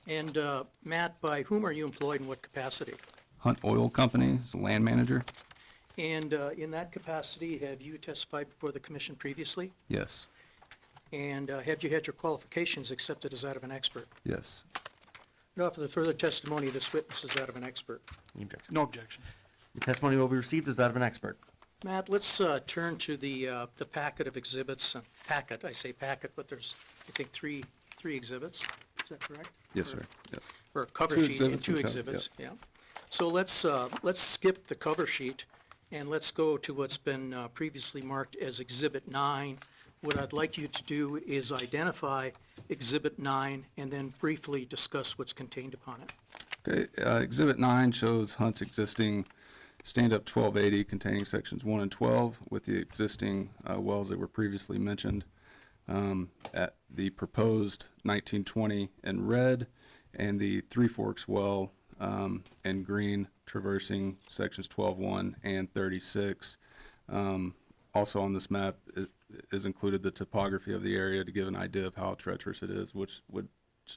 And Matt, by whom are you employed in what capacity? Hunt Oil Company is a land manager. And in that capacity, have you testified before the commission previously? Yes, And have you had your qualifications accepted as that of an expert? yes. I offer the further testimony of this witness as that of an expert. Any objection? No objection. The testimony will be received as that of an expert. Matt, let's turn to the packet of exhibits. Packet, I say packet, but there's, I think, three exhibits. Is that correct? Yes, sir. Yes. Or a cover Two sheet and exhibits two and exhibits, yeah. So let's skip the cover sheet and let's go to what's been previously marked as Exhibit 9. What I'd like you to do is identify Exhibit 9 and then briefly discuss what's contained upon it. Okay, Exhibit 9 shows Hunt's existing stand-up 1280 containing sections 1 and 12 with the existing wells that were previously mentioned. At the proposed 1920 in red and the Three Forks well in green traversing sections 12.1 and 36. Also on this map is included the topography of the area to give an idea of how treacherous it is, which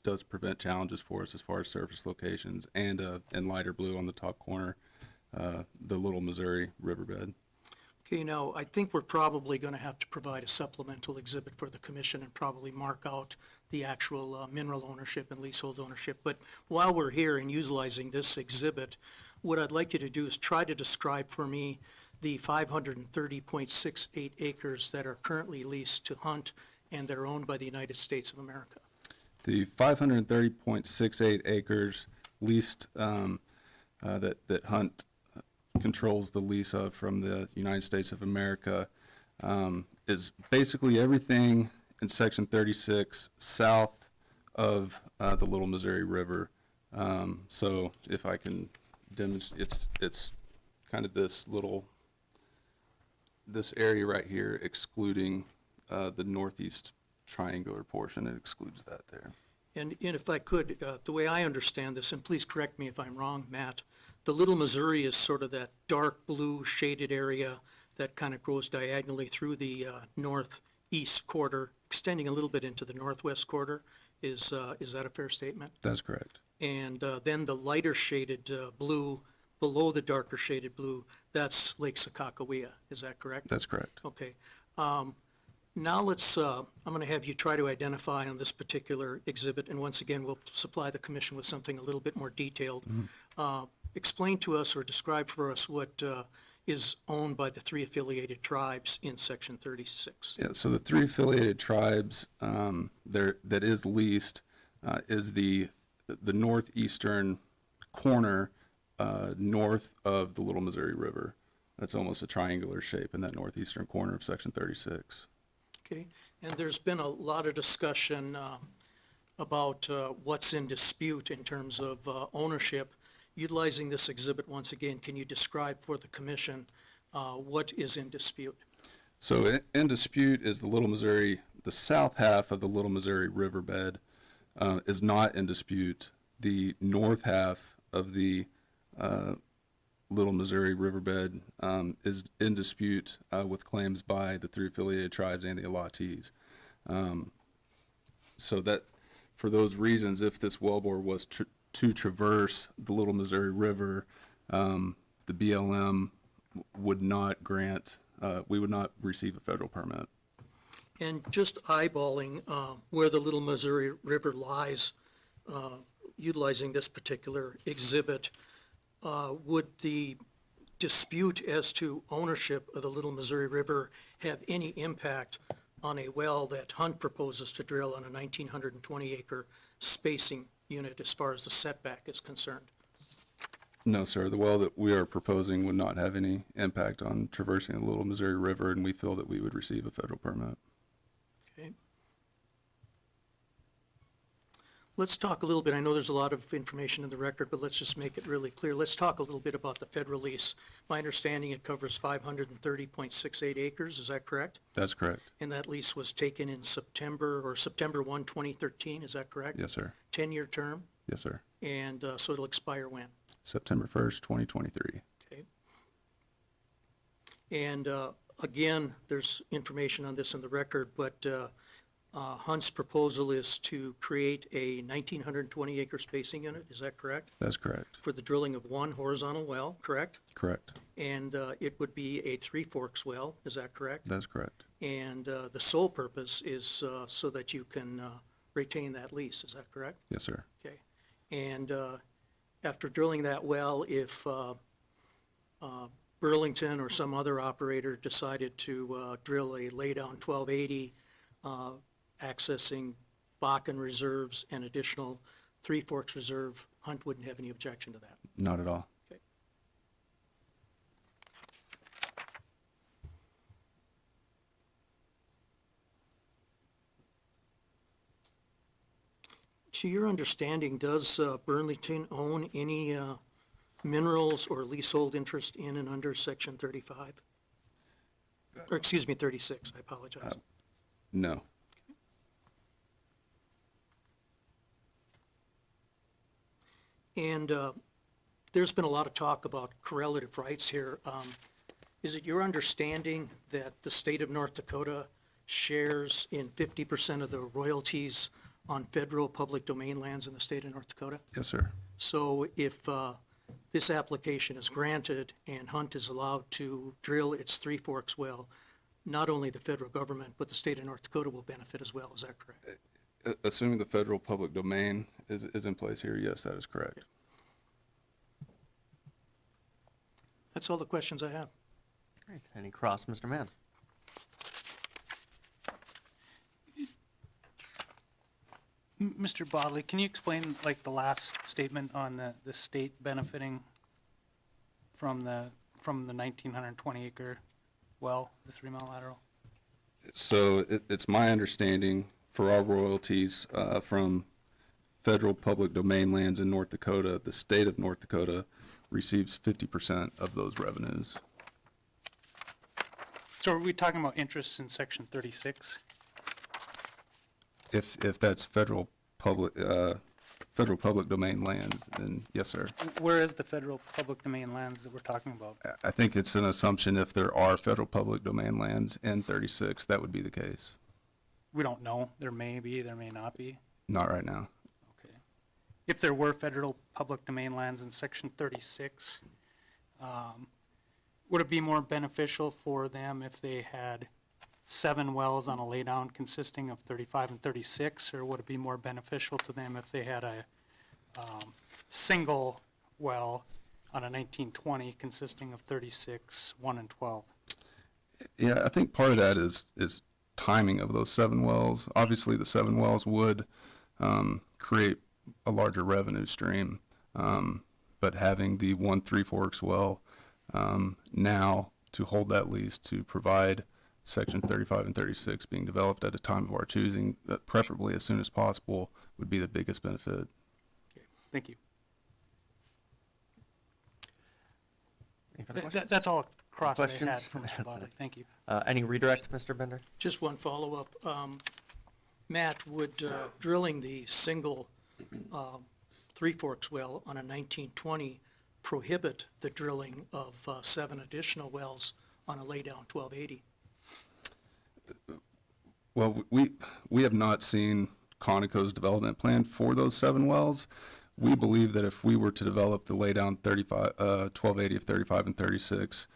does prevent challenges for us as far as surface locations, and in lighter blue on the top corner, the Little Missouri riverbed. Okay, now, I think we're probably going to have to provide a supplemental exhibit for the commission and probably mark out the actual mineral ownership and leasehold ownership. But while we're here and utilizing this exhibit, what I'd like you to do is try to describe for me the 530.68 acres that are currently leased to Hunt and that are owned by the United States of America. The 530.68 acres leased that Hunt controls the lease of from the United States of America is basically everything in Section 36 south of the Little Missouri River. So if I can demonstrate, it's kind of this area right here excluding the northeast triangular portion. It excludes that there. And if I could, the way I understand this, and please correct me if I'm wrong, Matt, the Little Missouri is sort of that dark blue shaded area that kind of goes diagonally through the northeast quarter, extending a little bit into the northwest quarter. Is that a fair statement? That's correct. And then the lighter shaded blue below the darker shaded blue, that's Lake Sakakawea. Is that correct? That's correct. Okay. Now let's, I'm going to have you try to identify on this particular exhibit, and once again, we'll supply the commission with something a little bit more detailed. Explain to us or describe for us what is owned by the three affiliated tribes in Section 36. Yeah, so the three affiliated tribes that is leased is the northeastern corner north of the Little Missouri River. That's almost a triangular shape in that northeastern corner of Section 36. Okay, and there's been a lot of discussion about what's in dispute in terms of ownership. Utilizing this exhibit once again, can you describe for the commission what is in dispute? So in dispute is the Little Missouri, the south half of the Little Missouri riverbed is not in dispute. The north half of the Little Missouri riverbed is in dispute with claims by the 3 affiliated tribes and the allottees. So that, for those reasons, if this wellbore was to traverse the Little Missouri River, the BLM would not grant, we would not receive a federal permit. And just eyeballing where the Little Missouri River lies, utilizing this particular exhibit, would the dispute as to ownership of the Little Missouri River have any impact on a well that Hunt proposes to drill on a 1,920-acre spacing unit as far as the setback is concerned? No, sir. The well that we are proposing would not have any impact on traversing the Little Missouri River, and we feel that we would receive a federal permit. Okay. Let's talk a little bit, I know there's a lot of information in the record, but let's just make it really clear. Let's talk a little bit about the federal lease. My understanding, it covers 530.68 acres, is that correct? That's correct. And that lease was taken in September 1, 2013, is that correct? Yes, sir. 10-year term, Yes, sir. and so it'll expire when? September 1st, 2023. Okay. And again, there's information on this in the record, but Hunt's proposal is to create a 1,920-acre spacing unit, is that correct? That's correct. For the drilling of one horizontal well, correct? Correct. And it would be a Three Forks well, is that correct? That's correct. And the sole purpose is so that you can retain that lease, is that correct? Yes, sir. Okay. And after drilling that well, if Burlington or some other operator decided to drill a laydown 1280, accessing Bakken reserves and additional Three Forks reserve, Hunt wouldn't have any objection to that. Not at all. Okay. To your understanding, does Burlington own any minerals or leasehold interest in and under Section 35? Or, excuse me, 36, I apologize. No. And there's been a lot of talk about correlative rights here. Is it your understanding that the state of North Dakota shares in 50% of the royalties on federal public domain lands in the state of North Dakota? Yes, sir. So if this application is granted and Hunt is allowed to drill its Three Forks well, not only the federal government, but the state of North Dakota will benefit as well, is that correct? Assuming the federal public domain is in place here, yes, that is correct. That's all the questions I have. Great. Any cross, Mr. Mann? Mr. Bodley, can you explain like the last statement on the state benefiting from the 1,920 acre well, the 3 mile lateral? So it's my understanding for our royalties from federal public domain lands in North Dakota, the state of North Dakota receives 50% of those revenues. So are we talking about interests in Section 36? If that's federal public domain lands, then yes, sir. Where is the federal public domain lands that we're talking about? I think it's an assumption if there are federal public domain lands in 36, that would be the case. We don't know. There may be, there may not be. Not right now. Okay. If there were federal public domain lands in Section 36, would it be more beneficial for them if they had 7 wells on a laydown consisting of 35 and 36, or would it be more beneficial to them if they had a single well on a 1920 consisting of 36, 1, and 12? Yeah, I think part of that is timing of those 7 wells. Obviously, the 7 wells would create a larger revenue stream, but having the 1 Three Forks well now to hold that lease to provide Section 35 and 36 being developed at a time of our choosing, preferably as soon as possible, would be the biggest benefit. Okay. Thank you. Any further questions? That's all cross that I had Questions? from Mr. Bodley. Thank you. Any redirect, Mr. Bender? Just one follow-up. Matt, would drilling the single Three Forks well on a 1920 prohibit the drilling of 7 additional wells on a laydown 1280? Well, we have not seen Conoco's development plan for those 7 wells. We believe that if we were to develop the laydown 1280 of 35 and 36,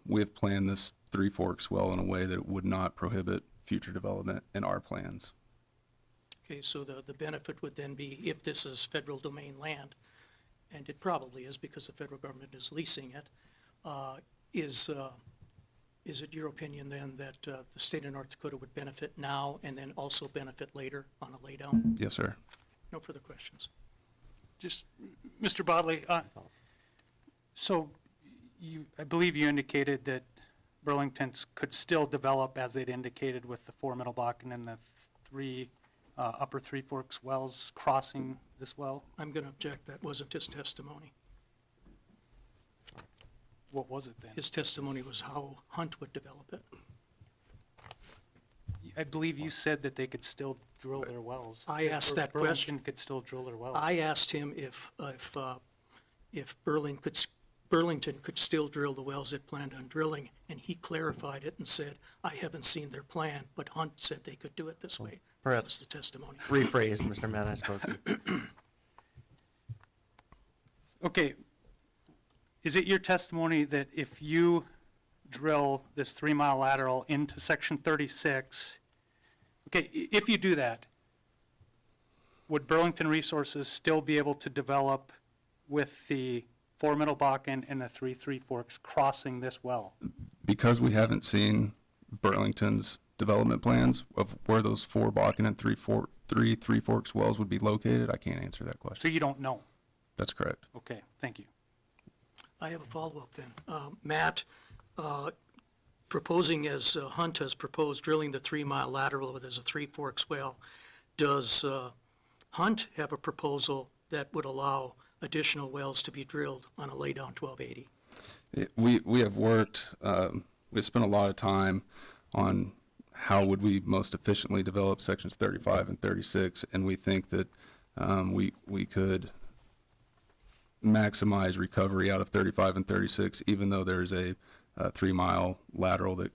we have planned this Three Forks well in a way that it would not prohibit future development in our plans. Okay, so the benefit would then be, if this is federal domain land, and it probably is because the federal government is leasing it, is it your opinion then that the state of North Dakota would benefit now and then also benefit later on a laydown? Yes, sir. No further questions. Just, Mr. Bodley, so I believe you indicated that Burlington could still develop as it indicated with the 4 Middle Bakken and the 3 upper Three Forks wells crossing this well? I'm going to object. That wasn't his testimony. What was it then? His testimony was how Hunt would develop it. I believe you said that they could still drill their wells. I asked Or that question. Burlington could still drill their wells. I asked him if Burlington could still drill the wells it planned on drilling, and he clarified it and said, I haven't seen their plan, but Hunt said they could do it this way. That was Perhaps the testimony. rephrased, Mr. Matt, I suppose. Okay, is it your testimony that if you drill this 3-mile lateral into section 36, okay, if you do that, would Burlington Resources still be able to develop with the 4 Middle Bakken and the 3 Three Forks crossing this well? Because we haven't seen Burlington's development plans of where those 4 Bakken and 3 Three Forks wells would be located, I can't answer that So question. you don't know? That's correct. Okay, thank you. I have a follow-up then. Matt, proposing as Hunt has proposed, drilling the 3-mile lateral as a Three Forks well, does Hunt have a proposal that would allow additional wells to be drilled on a laydown 1280? We have worked, we've spent a lot of time on how would we most efficiently develop sections 35 and 36, and we think that we could maximize recovery out of 35 and 36, even though there's a 3-mile lateral that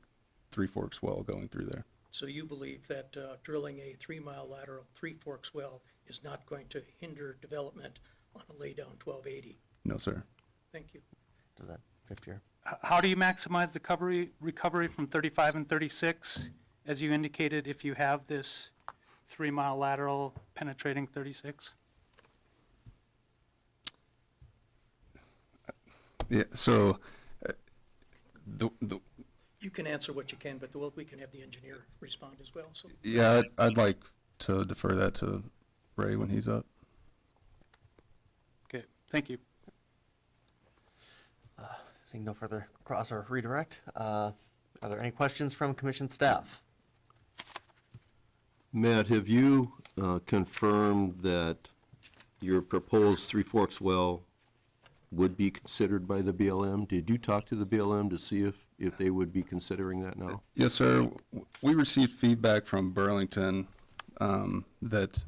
Three Forks well going through there. So you believe that drilling a 3-mile lateral Three Forks well is not going to hinder development on a laydown 1280? No, sir. Thank you. Does that fit your? How do you maximize the recovery from 35 and 36, as you indicated, if you have this 3-mile lateral penetrating 36? Yeah, so the You can answer what you can, but we can have the engineer respond as well, so. yeah, I'd like to defer that to Ray when he's up. Okay, thank you. Seeing no further cross or redirect, are there any questions from commission staff? Matt, have you confirmed that your proposed Three Forks well would be considered by the BLM? Did you talk to the BLM to see if they would be considering that now? Yes, sir. We received feedback from Burlington that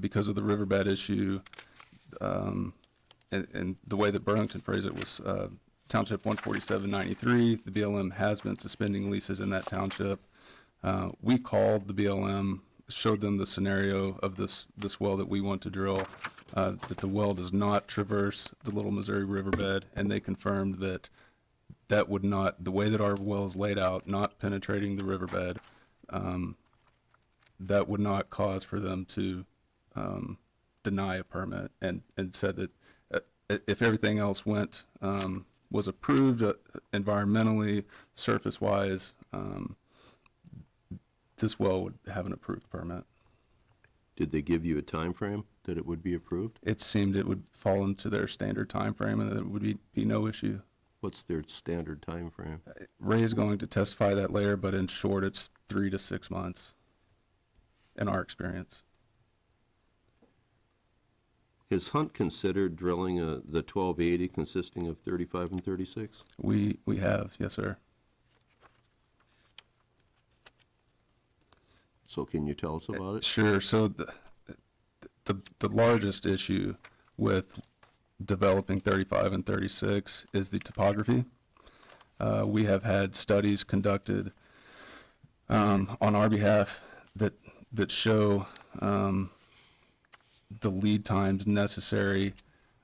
because of the riverbed issue, and the way that Burlington phrased it was Township 14793, the BLM has been suspending leases in that township. We called the BLM, showed them the scenario of this well that we want to drill, that the well does not traverse the Little Missouri Riverbed, and they confirmed that that would not, the way that our well is laid out, not penetrating the riverbed, that would not cause for them to deny a permit, and said that if everything else was approved environmentally, surface-wise, this well would have an approved permit. Did they give you a time frame that it would be approved? It seemed it would fall into their standard time frame and that it would be no issue. What's their standard time frame? Ray is going to testify that later, but in short, it's 3 to 6 months in our experience. Has Hunt considered drilling the 1280 consisting of 35 and 36? We have, yes, sir. So can you tell us about it? Sure. So the largest issue with developing 35 and 36 is the topography. We have had studies conducted on our behalf that show the lead times necessary,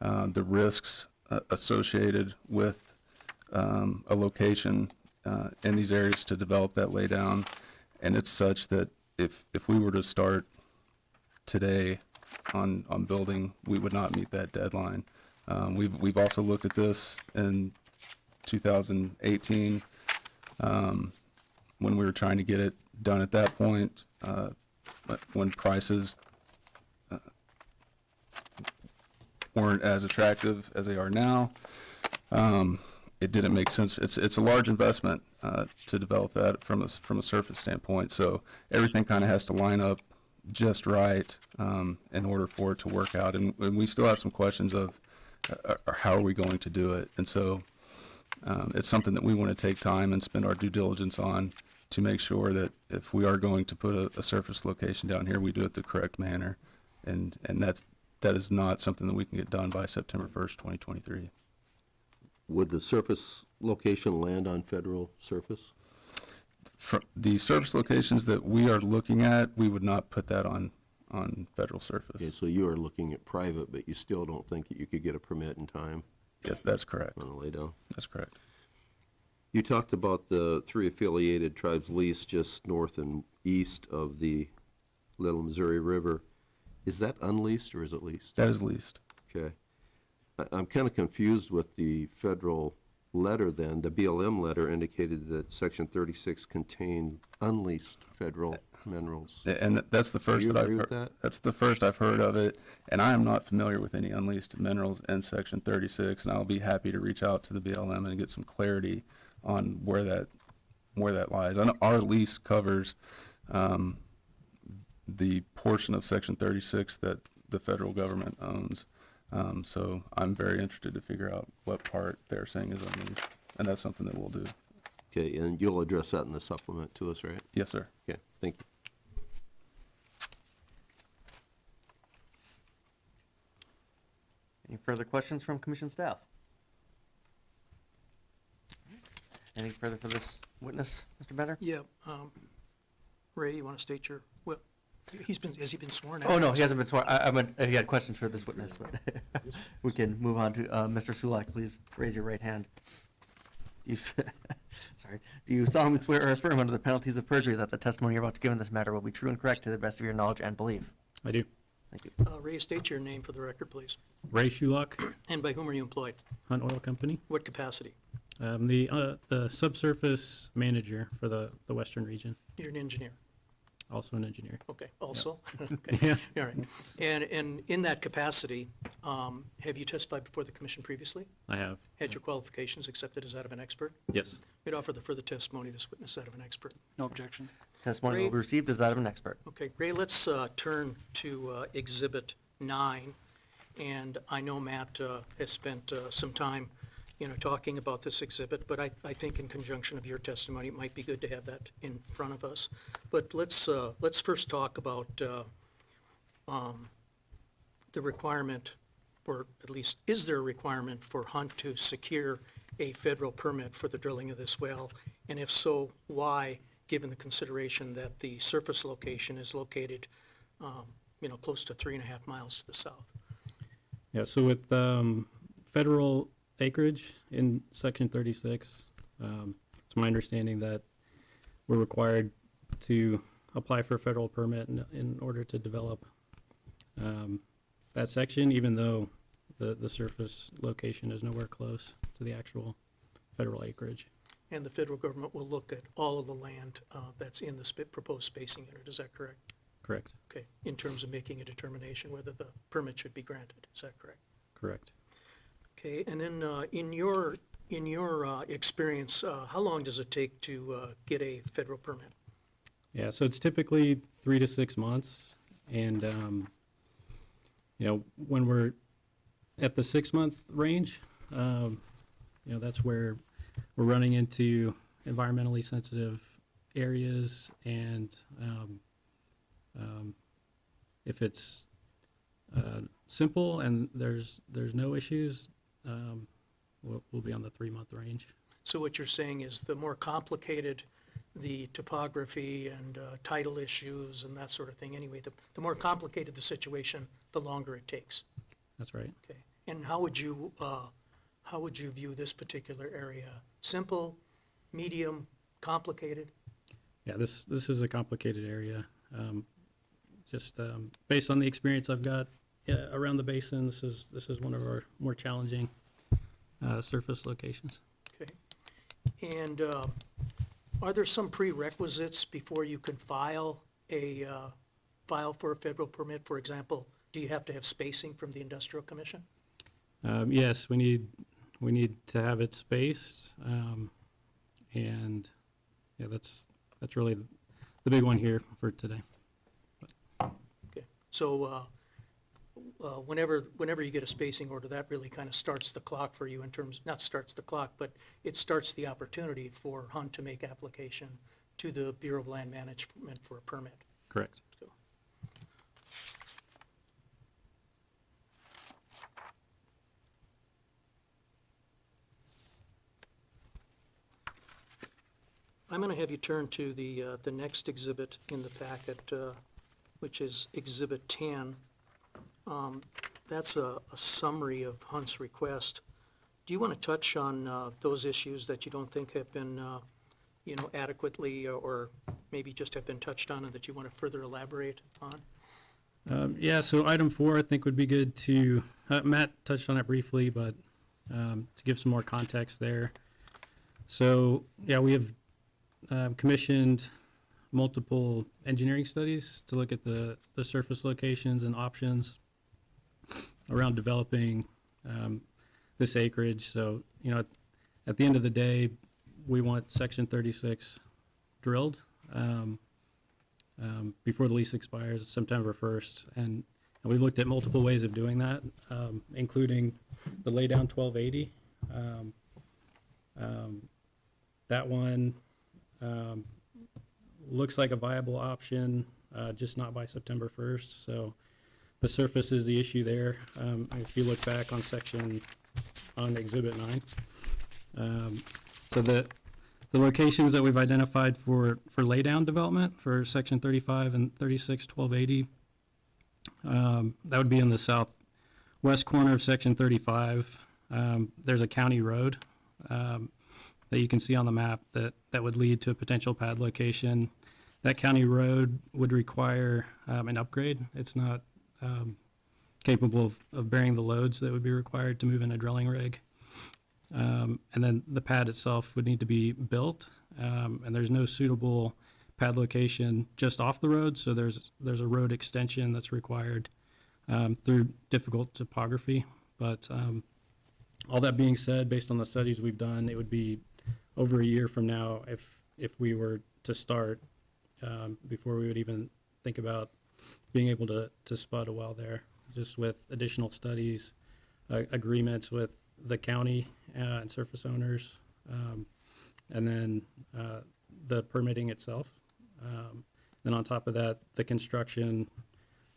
the risks associated with a location in these areas to develop that laydown. And it's such that if we were to start today on building, we would not meet that deadline. We've also looked at this in 2018 when we were trying to get it done at that point, but when prices weren't as attractive as they are now. It didn't make sense. It's a large investment to develop that from a surface standpoint. So everything kind of has to line up just right in order for it to work out. And we still have some questions of how are we going to do it. And so it's something that we want to take time and spend our due diligence on to make sure that if we are going to put a surface location down here, we do it the correct manner. And that is not something that we can get done by September 1st, 2023. Would the surface location land on federal surface? For the surface locations that we are looking at, we would not put that on federal surface. Okay, so you are looking at private, but you still don't think that you could get a permit in time Yes, that's correct. on a laydown? That's correct. You talked about the 3 affiliated tribes leased just north and east of the Little Missouri River. Is that unleased or is it leased? That is leased. Okay. I'm kind of confused with the federal letter then. The BLM letter indicated that Section 36 contained unleased federal minerals. And that's the first you that I've agree heard. with that? That's the first I've heard of it, and I am not familiar with any unleased minerals in Section 36, and I'll be happy to reach out to the BLM and get some clarity on where that lies. I know our lease covers the portion of Section 36 that the federal government owns. So I'm very interested to figure out what part they're saying is unleased, and that's something that we'll do. Okay, and you'll address that in the supplement to us, right? Yes, sir. Okay, thank you. Any further questions from commission staff? Anything further for this witness, Mr. Bender? Yeah, Ray, you want to state your, well, has he been sworn? Oh, no, he hasn't been sworn. I meant, he had questions for this witness, but we can move on to, Mr. Sulak, please raise your right hand. Sorry, do you solemnly swear or affirm under the penalties of perjury that the testimony you're about to give in this matter will be true and correct to the best of your knowledge and belief? I do. Thank you. Ray, state your name for the record, please. Ray Shulak, And by whom are you employed? Hunt Oil Company. What capacity? The subsurface manager for the western region, You're an engineer. also an engineer. Okay, also? Okay, Yeah. all right. And in that capacity, have you testified before the commission previously? I have. Had your qualifications accepted as that of an expert? Yes. We'd offer the further testimony of this witness that of an expert. No objection. Testimony will be received as that of an expert. Okay, Ray, let's turn to Exhibit 9. And I know Matt has spent some time, talking about this exhibit, but I think in conjunction of your testimony, it might be good to have that in front of us. But let's first talk about the requirement, or at least is there a requirement for Hunt to secure a federal permit for the drilling of this well? And if so, why, given the consideration that the surface location is located, close to 3.5 miles to the south? Yeah, so with federal acreage in Section 36, it's my understanding that we're required to apply for a federal permit in order to develop that section, even though the surface location is nowhere close to the actual federal acreage. And the federal government will look at all of the land that's in the proposed spacing unit, is that correct? Correct. Okay, in terms of making a determination whether the permit should be granted, is that correct? Correct. Okay, and then in your experience, how long does it take to get a federal permit? Yeah, so it's typically 3 to 6 months, and when we're at the 6-month range, that's where we're running into environmentally sensitive areas, and if it's simple and there's no issues, we'll be on the 3-month range. So what you're saying is the more complicated the topography and title issues and that sort of thing, anyway, the more complicated the situation, the longer it takes. That's right. Okay. And how would you view this particular area? Simple, medium, complicated? Yeah, this is a complicated area. Just based on the experience I've got around the basin, this is one of our more challenging surface locations. Okay. And are there some prerequisites before you can file for a federal permit? For example, do you have to have spacing from the Industrial Commission? Yes, we need to have it spaced, and yeah, that's really the big one here for today. Okay. So whenever you get a spacing order, that really kind of starts the clock for you in terms, not starts the clock, but it starts the opportunity for Hunt to make application to the Bureau of Land Management for a permit. Correct. So, I'm going to have you turn to the next exhibit in the packet, which is Exhibit 10. That's a summary of Hunt's request. Do you want to touch on those issues that you don't think have been, adequately or maybe just have been touched on and that you want to further elaborate on? Yeah, so item 4 I think would be good to, Matt touched on it briefly, but to give some more context there. So, yeah, we have commissioned multiple engineering studies to look at the surface locations and options around developing this acreage. So, at the end of the day, we want Section 36 drilled before the lease expires September 1st. And we've looked at multiple ways of doing that, including the laydown 1280. That one looks like a viable option, just not by September 1st. So the surface is the issue there. If you look back on Exhibit 9. So the locations that we've identified for laydown development for Section 35 and 36 1280, that would be in the southwest corner of Section 35. There's a county road that you can see on the map that would lead to a potential pad location. That county road would require an upgrade. It's not capable of bearing the loads that would be required to move in a drilling rig. And then the pad itself would need to be built, and there's no suitable pad location just off the road, so there's a road extension that's required through difficult topography. But all that being said, based on the studies we've done, it would be over a year from now if we were to start, before we would even think about being able to spud a well there, just with additional studies, agreements with the county and surface owners, and then the permitting itself. Then on top of that, the construction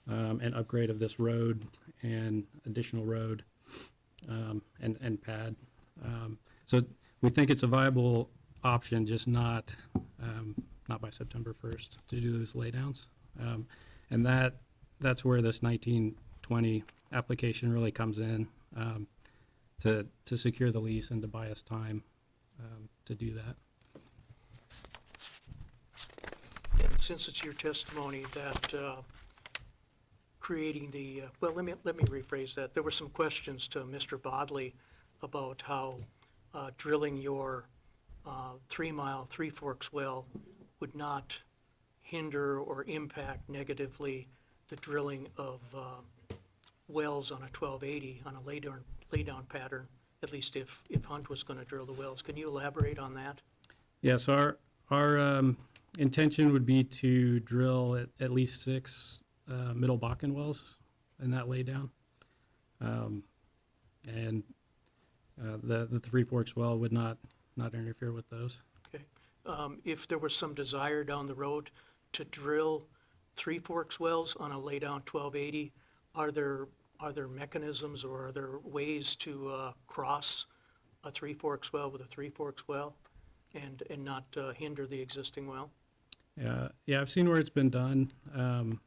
and upgrade of this road and additional road and pad. So we think it's a viable option, just not by September 1st to do those laydowns. And that's where this 1920 application really comes in, to secure the lease and to buy us time to do that. And since it's your testimony that creating the, well, let me rephrase that. There were some questions to Mr. Bodley about how drilling your 3-mile Three Forks well would not hinder or impact negatively the drilling of wells on a 1280 on a laydown pattern, at least if Hunt was going to drill the wells. Can you elaborate on that? Yeah, so our intention would be to drill at least 6 Middle Bakken wells in that laydown. And the Three Forks well would not interfere with those. Okay. If there was some desire down the road to drill Three Forks wells on a laydown 1280, are there are there mechanisms or are there ways to cross a Three Forks well with a Three Forks well and not hinder the existing well? Yeah, I've seen where it's been done in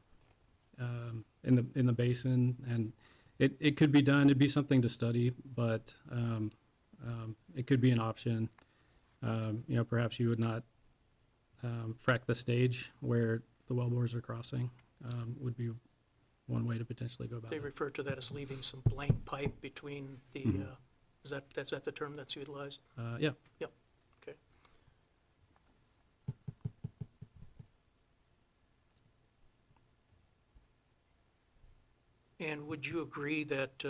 the basin, and it could be done. It'd be something to study, but it could be an option. Perhaps you would not frack the stage where the wellbores are crossing. Would be one way to potentially go about They it. refer to that as leaving some blank pipe between the, is that the term that's utilized? Yeah. Yep, okay. And would you agree that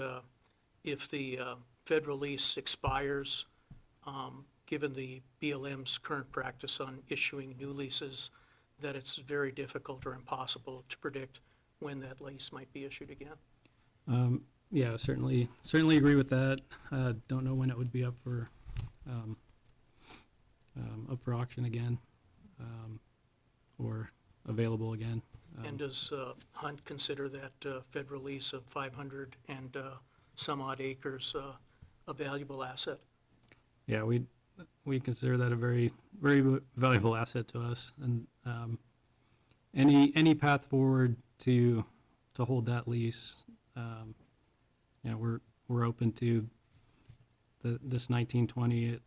if the federal lease expires, given the BLM's current practice on issuing new leases, that it's very difficult or impossible to predict when that lease might be issued again? Yeah, certainly agree with that. Don't know when it would be up for auction again, or available again. And does Hunt consider that federal lease of 500 and some odd acres a valuable asset? Yeah, we consider that a very valuable asset to us, and any path forward to hold that lease, we're open to this 1920 at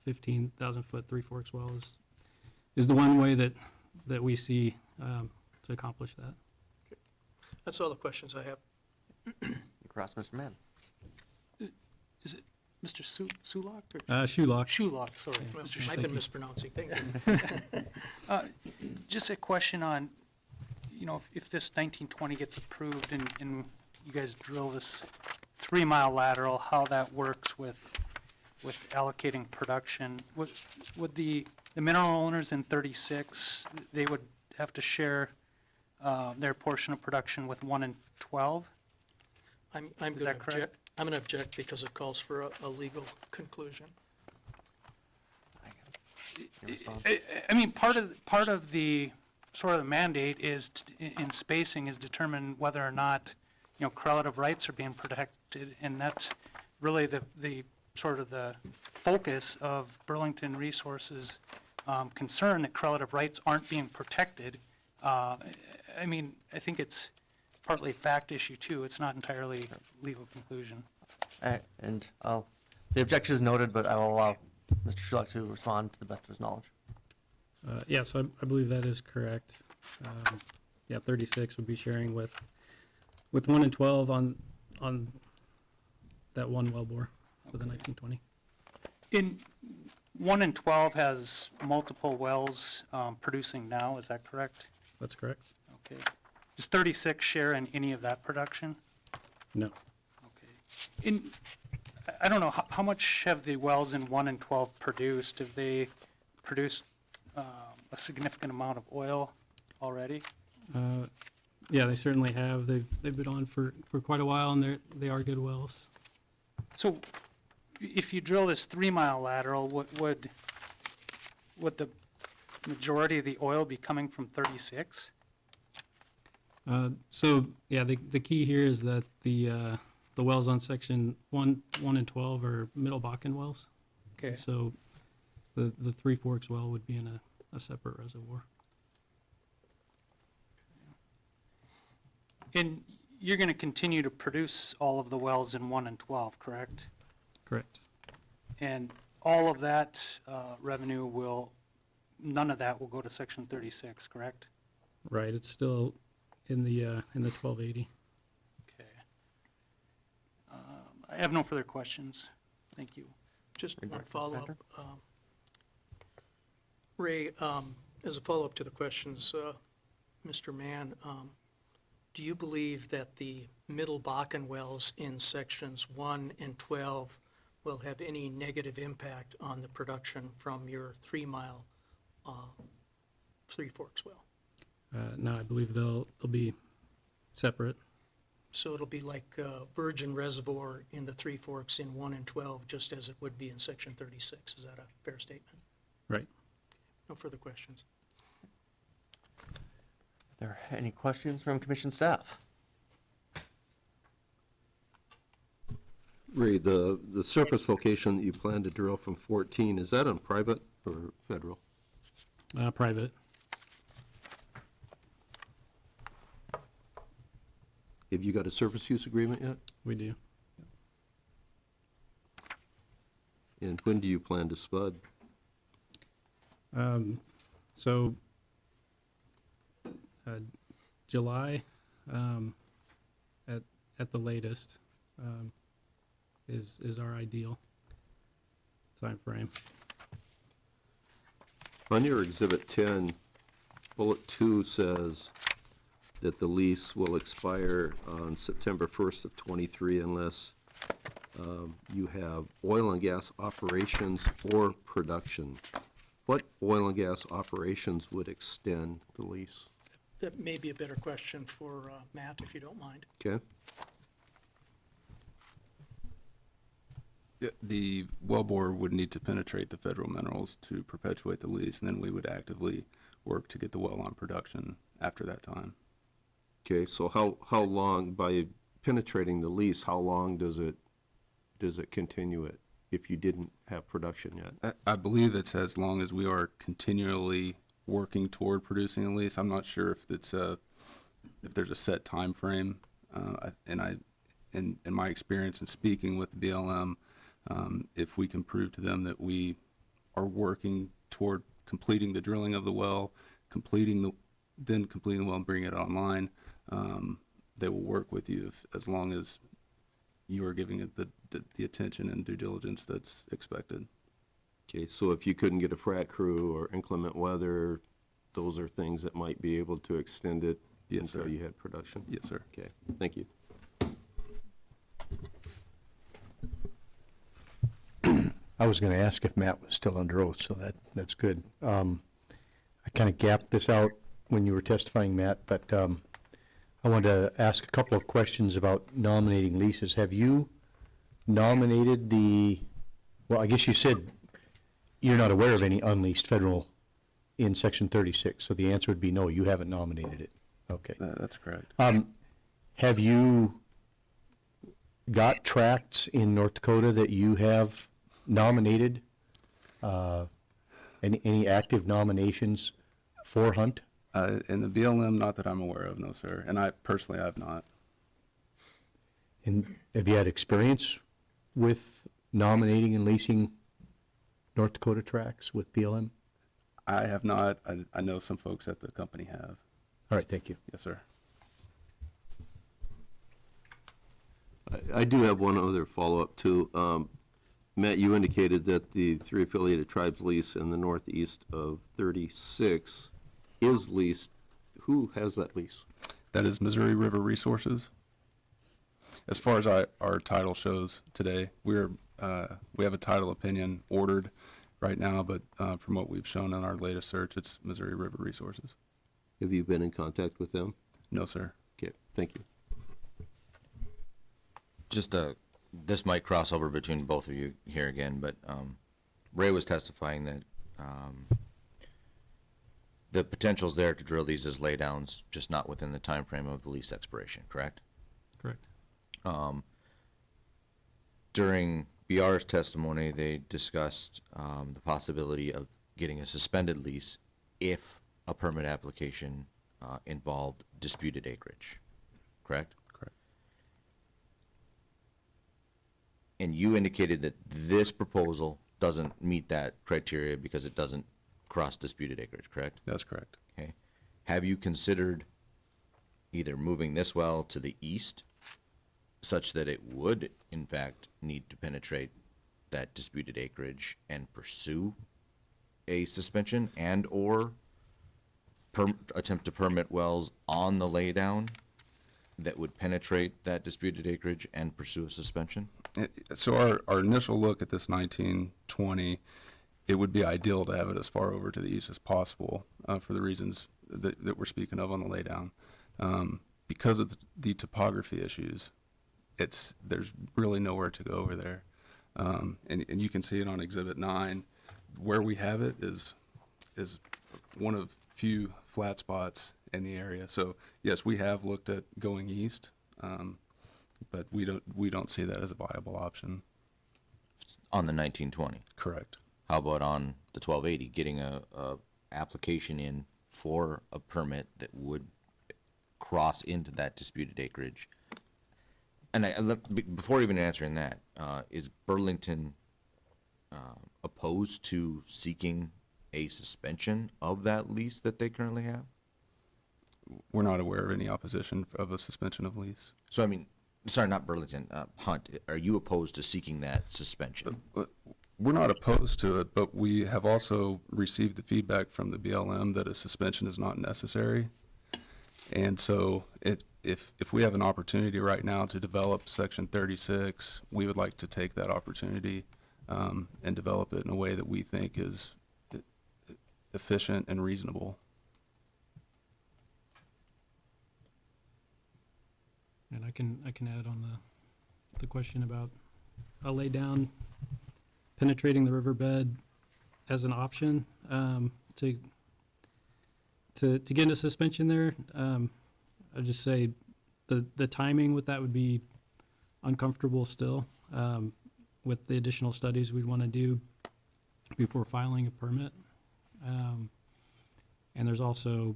15,000 foot Three Forks well is the one way that we see to accomplish that. That's all the questions I have. Across, Mr. Mann. Is it Mr. Sulak? or- Shulock. Shulak, sorry. Well, Mr. I've Shulak. been mispronouncing, thank you. Just a question on, if this 1920 gets approved and you guys drill this 3-mile lateral, how that works with allocating production. Would the mineral owners in 36, they would have to share their portion of production with 1 and 12? I'm Is going to that correct? object. I'm going to object because it calls for a legal conclusion. I mean, part of the sort of the mandate is in spacing is determine whether or not correlative rights are being protected, and that's really the sort of the focus of Burlington Resources' concern that correlative rights aren't being protected. I mean, I think it's partly a fact issue too. It's not entirely legal conclusion. And the objection is noted, but I will allow Mr. Schulak to respond to the best of his knowledge. Yeah, so I believe that is correct. 36 would be sharing with 1 and 12 on that one wellbore for the 1920. In 1 and 12 has multiple wells producing now, is that correct? That's correct? Okay. Does 36 share in any of that production? No. Okay. I don't know, how much have the wells in 1 and 12 produced? Have they produced a significant amount of oil already? Yeah, they certainly have. They've been on for quite a while, and they are good wells. So if you drill this 3-mile lateral, would the majority of the oil be coming from 36? So yeah, the key here is that the wells on section 1 and 12 are Middle Bakken wells. Okay. So the Three Forks well would be in a separate reservoir. And you're going to continue to produce all of the wells in 1 and 12, correct? Correct. And all of that revenue none of that will go to section 36, correct? Right. It's still in the 1280. Okay. I have no further questions. Thank you. Just one Mr. follow-up. Patrick? Ray, as a follow-up to the questions, Mr. Mann, do you believe that the Middle Bakken wells in sections 1 and 12 will have any negative impact on the production from your 3-mile Three Forks well? No, I believe they'll be separate. So it'll be like Virgin Reservoir in the Three Forks in 1 and 12, just as it would be in section 36. Is that a fair statement? Right. No further questions. Are there any questions from commission staff? Ray, the surface location that you plan to drill from 14, is that on private or federal? Private. Have you got a surface use agreement yet? We do. And when do you plan to spud? So, July, at the latest, is our ideal timeframe. On your Exhibit 10, Bullet 2 says that the lease will expire on September 1st of '23 unless you have oil and gas operations or production. What oil and gas operations would extend the lease? That may be a better question for Matt, if you don't mind. Okay? The wellbore would need to penetrate the federal minerals to perpetuate the lease, and then we would actively work to get the well on production after that time. Okay, so how long, by penetrating the lease, how long does it continue it if you didn't have production yet? I believe it's as long as we are continually working toward producing a lease. I'm not sure if it's if there's a set time frame. In my experience in speaking with the BLM, if we can prove to them that we are working toward completing the drilling of the well, completing the well and bringing it online, they will work with you as long as you are giving it the attention and due diligence that's expected. Okay, so if you couldn't get a frac crew or inclement weather, those are things that might be able to extend it Yes, until sir. you had production? Yes, sir. Okay, thank you. I was going to ask if Matt was still under oath, so that's good. I kind of gapped this out when you were testifying, Matt, but I wanted to ask a couple of questions about nominating leases. Have you nominated well, I guess you said you're not aware of any unleased federal in Section 36, so the answer would be no, you haven't nominated it. Okay. That's correct. Have you got tracts in North Dakota that you have nominated? Any active nominations for Hunt? In the BLM, not that I'm aware of, no, sir. And I personally have not. And have you had experience with nominating and leasing North Dakota tracts with BLM? I have not. I know some folks at the company have. All right, thank you. Yes, sir. I do have one other follow-up too. Matt, you indicated that the 3 affiliated tribes lease in the northeast of 36 is leased. Who has that lease? That is Missouri River Resources. As far as our title shows today, we have a title opinion ordered right now, but from what we've shown in our latest search, it's Missouri River Resources. Have you been in contact with them? No, sir. Okay, thank you. Just this might cross over between both of you here again, but Ray was testifying that the potential's there to drill these as laydowns, just not within the time frame of the lease expiration, correct? Correct. During BR's testimony, they discussed the possibility of getting a suspended lease if a permit application involved disputed acreage, correct? Correct. And you indicated that this proposal doesn't meet that criteria because it doesn't cross disputed acreage, correct? That's correct. Okay. Have you considered either moving this well to the east such that it would, in fact, need to penetrate that disputed acreage and pursue a suspension and or attempt to permit wells on the laydown that would penetrate that disputed acreage and pursue a suspension? So our initial look at this 1920, it would be ideal to have it as far over to the east as possible for the reasons that we're speaking of on the laydown. Because of the topography issues, there's really nowhere to go over there. And you can see it on Exhibit 9. Where we have it is one of few flat spots in the area. So yes, we have looked at going east, but we don't see that as a viable option. On the 1920. Correct. How about on the 1280, getting a application in for a permit that would cross into that disputed acreage? And before even answering that, is Burlington opposed to seeking a suspension of that lease that they currently have? We're not aware of any opposition of a suspension of lease. So, I mean, sorry, not Burlington, Hunt, are you opposed to seeking that suspension? We're not opposed to it, but we have also received the feedback from the BLM that a suspension is not necessary. And so if we have an opportunity right now to develop Section 36, we would like to take that opportunity and develop it in a way that we think is efficient and reasonable. And I can add on the question about a lay down penetrating the riverbed as an option to get into suspension there. I'd just say the timing with that would be uncomfortable still with the additional studies we'd want to do before filing a permit. And there's also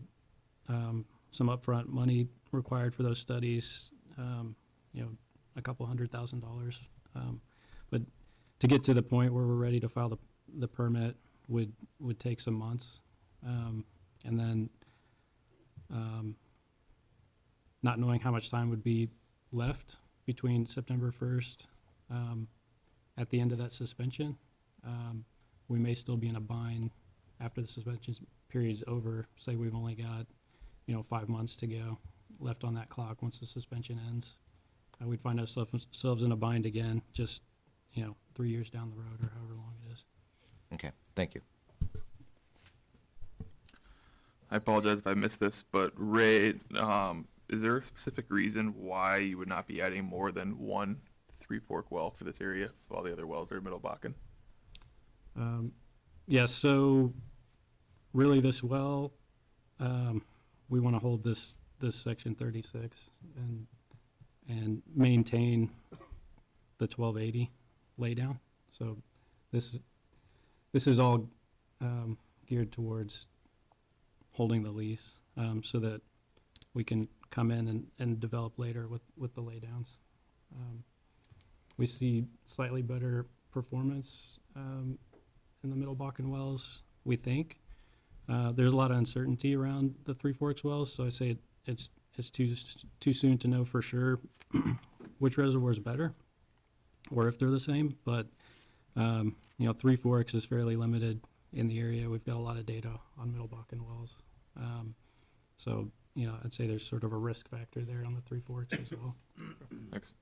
some upfront money required for those studies, a couple $100,000. But to get to the point where we're ready to file the permit would take some months. And then not knowing how much time would be left between September 1st at the end of that suspension, we may still be in a bind after the suspension period is over. Say we've only got 5 months to go left on that clock once the suspension ends. We'd find ourselves in a bind again, just 3 years down the road or however long it is. Okay, thank you. I apologize if I missed this, but Ray, is there a specific reason why you would not be adding more than one Three Fork well for this area if all the other wells are Middle Bakken? Yeah, so really this well, we want to hold this section 36 and maintain the 1280 laydown. So this is all geared towards holding the lease so that we can come in and develop later with the laydowns. We see slightly better performance in the Middle Bakken wells, we think. There's a lot of uncertainty around the Three Forks wells, so I say it's too soon to know for sure which reservoir is better or if they're the same. But Three Forks is fairly limited in the area. We've got a lot of data on Middle Bakken wells, so I'd say there's sort of a risk factor there on the Three Forks as well. Thanks.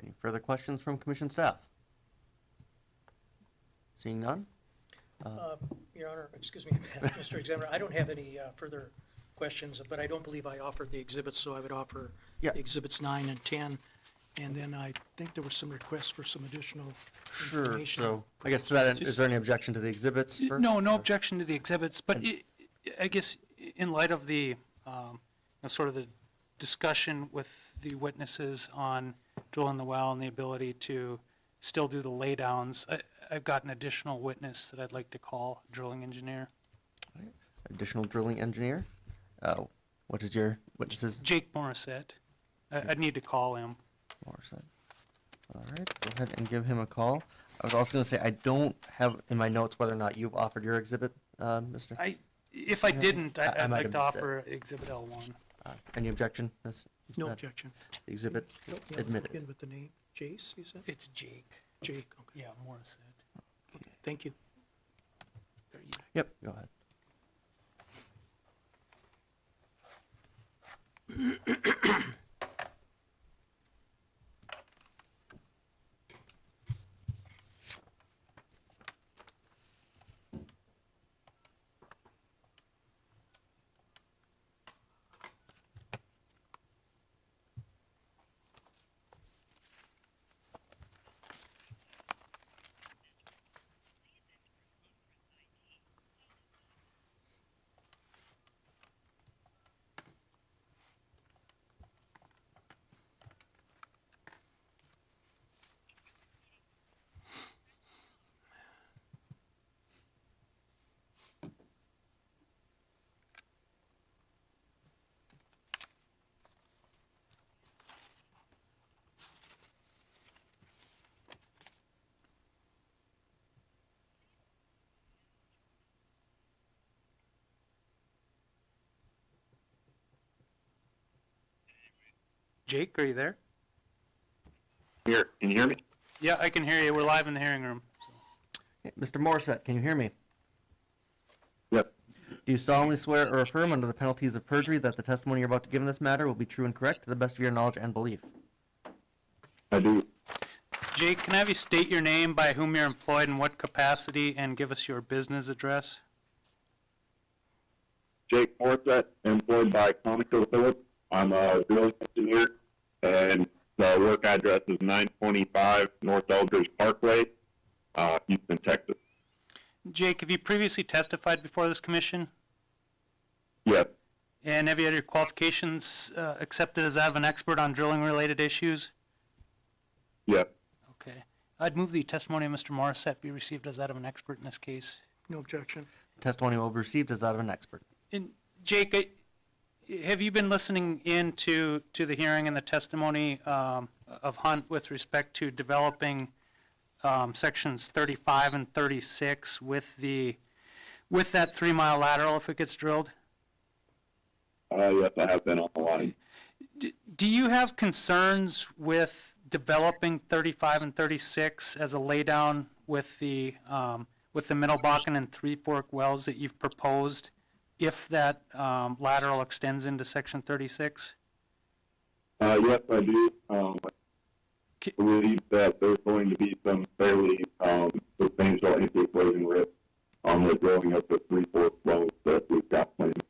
Any further questions from commission staff? Seeing none? Your Honor, excuse me, Mr. Examiner, I don't have any further questions, but I don't believe I offered the exhibits, so I would offer exhibits 9 and 10. And then I think there was some requests for some additional information. So I guess to that end, is there any objection to the exhibits first? No objection to the exhibits, but I guess in light of the, sort of the discussion with the witnesses on drilling the well and the ability to still do the laydowns, I've got an additional witness that I'd like to call, a drilling engineer. Additional drilling engineer? What is your witnesses? Jake Morissette. I'd need to call him. Morissette. All right, go ahead and give him a call. I was also going to say, I don't have in my notes whether or not you've offered your exhibit, Mr. If I didn't, I'd might like have to missed it. offer exhibit L1. Any objection? No objection. The exhibit Nope, you admitted. begin with the name, Jace, you said? It's Jake. Jake, okay. Yeah, Morissette. Okay, thank you. Yep, go ahead. Jake, are you there? Here, can you hear me? Yeah, I can hear you. We're live in the hearing room. Okay, Mr. Morissette, can you hear me? Yep. Do you solemnly swear or affirm under the penalties of perjury that the testimony you're about to give in this matter will be true and correct to the best of your knowledge and belief? I do. Jake, can I have you state your name, by whom you're employed, in what capacity, and give us your business address? Jake Morissette, employed by ConocoPhillips. I'm a drilling engineer, and the work address is 925 North Eldridge Parkway, Houston, Texas. Jake, have you previously testified before this commission? Yes. And have you had your qualifications accepted as that of an expert on drilling-related issues? Yes. Okay. I'd move the testimony of Mr. Morissette be received as that of an expert in this case. No objection. Testimony will be received as that of an expert. And Jake, have you been listening in to the hearing and the testimony of Hunt with respect to developing sections 35 and 36 with that 3-mile lateral if it gets drilled? Yes, I have been on the line. Do you have concerns with developing 35 and 36 as a laydown with the Middle Bakken and Three Fork wells that you've proposed if that lateral extends into section 36? Yes, I do. I believe that there's going to be some fairly substantial anti-erosion risk on the drilling of the Three Fork wells that we've got planned.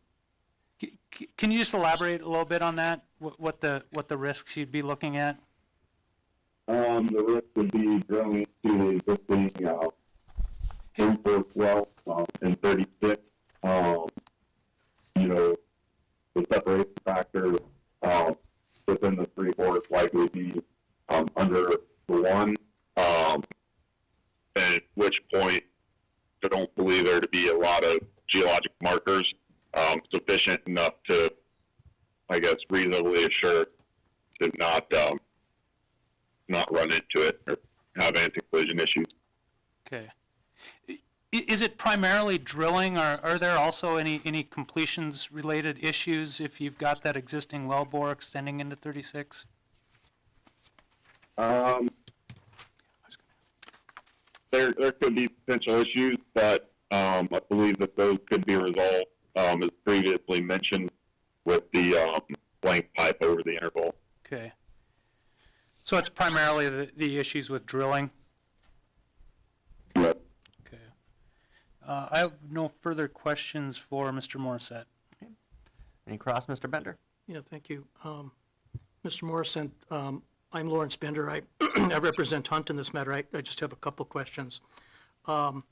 Can you just elaborate a little bit on that? What the risks you'd be looking at? The risk would be drilling to the existing Three Fork well in 36. The separation factor within the Three Forks likely be under the 1, at which point I don't believe there to be a lot of geologic markers sufficient enough to, I guess, reasonably assure to not run into it or have anti-collision issues. Okay. Is it primarily drilling, or are there also any completions related issues if you've got that existing well bore extending into 36? There could be potential issues, but I believe that those could be resolved, as previously mentioned, with the blank pipe over the interval. Okay. So it's primarily the issues with drilling? Yep. Okay. I have no further questions for Mr. Morissette. Any cross, Mr. Bender? Yeah, thank you. Mr. Morrison, I'm Lawrence Bender. I represent Hunt in this matter. I just have a couple questions. Has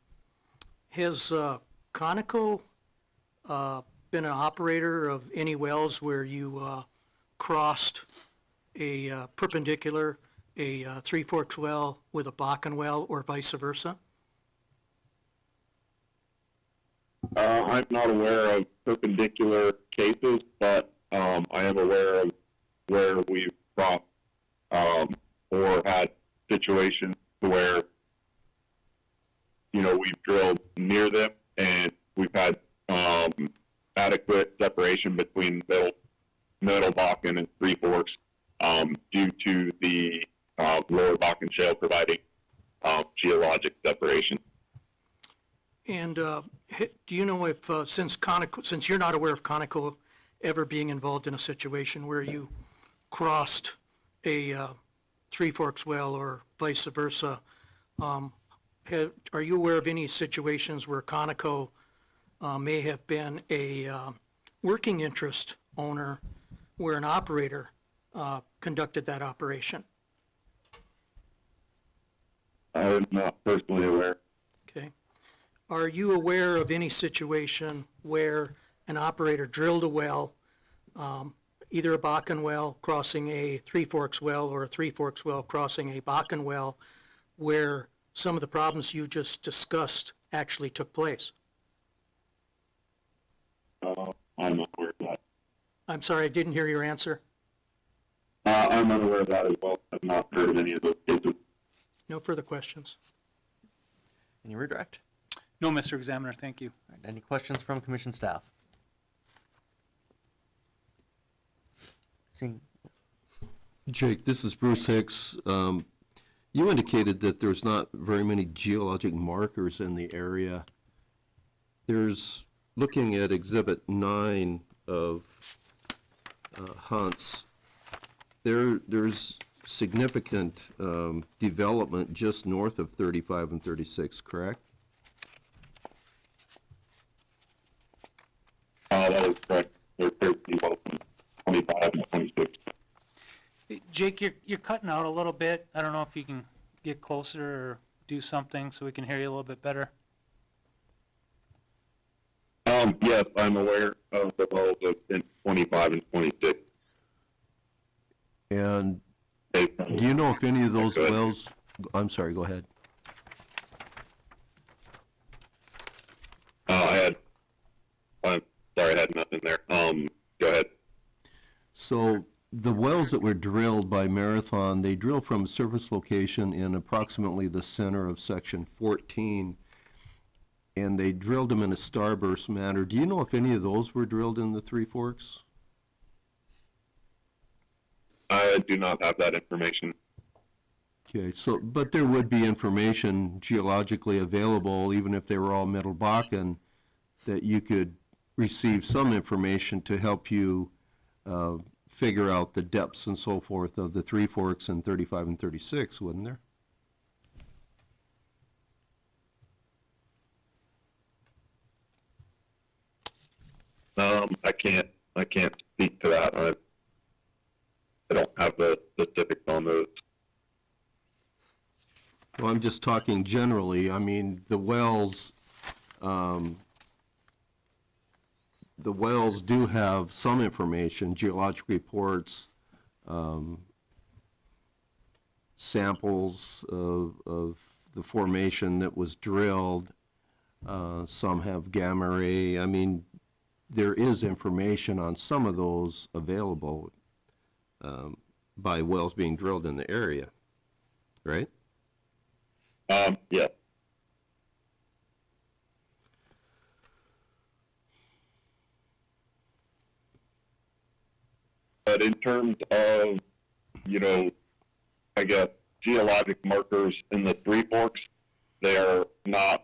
Conoco been an operator of any wells where you crossed a perpendicular, a Three Forks well with a Bakken well, or vice versa? I'm not aware of perpendicular cases, but I am aware of where we've crossed or had situations where, we've drilled near them and we've had adequate separation between Middle Bakken and Three Forks due to the Lower Bakken Shale providing geologic separation. And do you know if, since you're not aware of Conoco ever being involved in a situation where you crossed a Three Forks well or vice versa, are you aware of any situations where Conoco may have been a working interest owner where an operator conducted that operation? I'm not personally aware. Okay. Are you aware of any situation where an operator drilled a well, either a Bakken well crossing a Three Forks well or a Three Forks well crossing a Bakken well, where some of the problems you just discussed actually took place? I'm not aware of that. I'm sorry, I didn't hear your answer. I'm unaware of that as well. I've not heard of any of those cases. No further questions. Any redirect? No, Mr. Examiner, thank you. All right, any questions from commission staff? Seeing, Jake, this is Bruce Hicks. You indicated that there's not very many geologic markers in the area. There's, looking at Exhibit 9 of Hunt's, there's significant development just north of 35 and 36, correct? That is correct. They're 25 and 26. Jake, you're cutting out a little bit. I don't know if you can get closer or do something so we can hear you a little bit better. Yes, I'm aware of the wells of 25 and 26. And do you know if any of those wells, I'm sorry, go ahead. I'm sorry, I had nothing there. Go ahead. So the wells that were drilled by Marathon, they drill from a surface location in approximately the center of section 14, and they drilled them in a starburst manner. Do you know if any of those were drilled in the Three Forks? I do not have that information. Okay, so, but there would be information geologically available, even if they were all Middle Bakken, that you could receive some information to help you figure out the depths and so forth of the Three Forks and 35 and 36, wouldn't there? I can't speak to that. I don't have the specifics on those. Well, I'm just talking generally. I mean, the wells do have some information, geologic reports, samples of the formation that was drilled. Some have gamma ray. I mean, there is information on some of those available by wells being drilled in the area, right? Yeah. But in terms of, I guess, geologic markers in the Three Forks, they are not,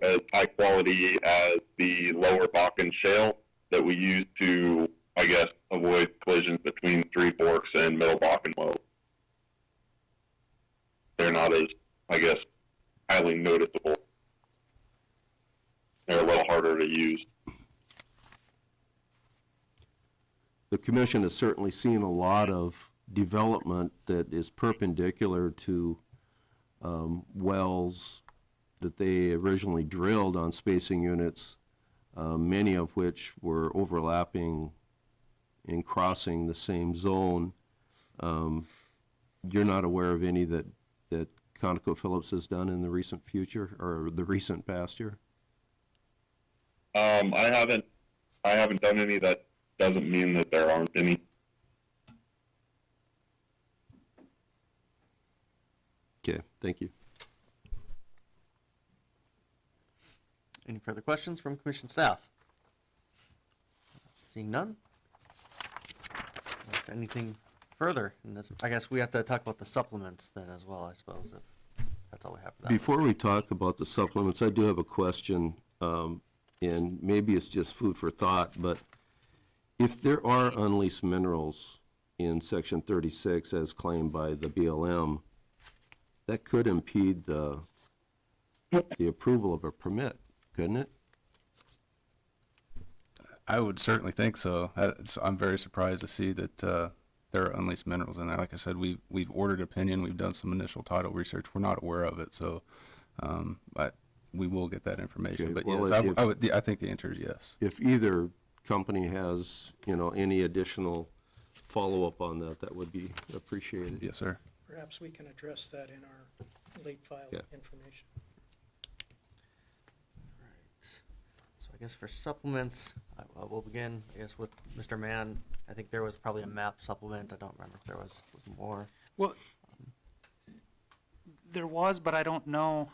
as high quality as the lower Bakken shale that we use to, I guess, avoid collisions between Three Forks and Middle Bakken wells. They're not as, I guess, highly noticeable. They're a little harder to use. The commission has certainly seen a lot of development that is perpendicular to wells that they originally drilled on spacing units, many of which were overlapping and crossing the same zone. You're not aware of any that ConocoPhillips has done in the recent future or the recent past year? I haven't done any. That doesn't mean that there aren't any. Okay, thank you. Any further questions from commission staff? Seeing none? Unless anything further in this, I guess we have to talk about the supplements then as well, I suppose, if that's all we have for that. Before we talk about the supplements, I do have a question, and maybe it's just food for thought, but if there are unleased minerals in section 36 as claimed by the BLM, that could impede the approval of a permit, couldn't it? I would certainly think so. I'm very surprised to see that there are unleased minerals in there. Like I said, we've ordered opinion, we've done some initial title research. We're not aware of it, so but we will get that information. Okay, But well, yes, I think the answer is yes. If either company has, any additional follow-up on that, that would be appreciated. Yes, sir. Perhaps we can address that in our late file Yeah. information. So I guess for supplements, we'll begin, I guess, with Mr. Mann. I think there was probably a map supplement. I don't remember if there was more. Well, there was, but I don't know.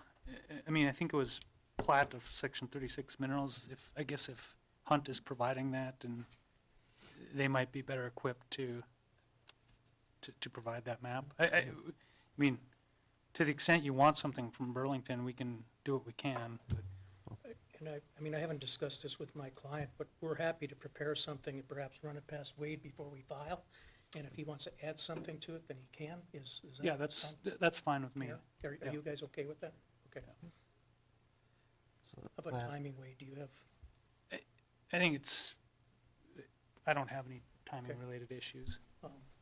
I mean, I think it was plat of section 36 minerals. I guess if Hunt is providing that, and they might be better equipped to to provide that map. I mean, to the extent you want something from Burlington, we can do what we can, but And I mean, I haven't discussed this with my client, but we're happy to prepare something and perhaps run it past Wade before we file. And if he wants to add something to it, then he can. Is that? yeah, that's fine with me. Yeah? Are Yeah. you guys okay with that? Okay. So the How about plan- timing, Wade? Do you have? I think I don't have any timing-related issues.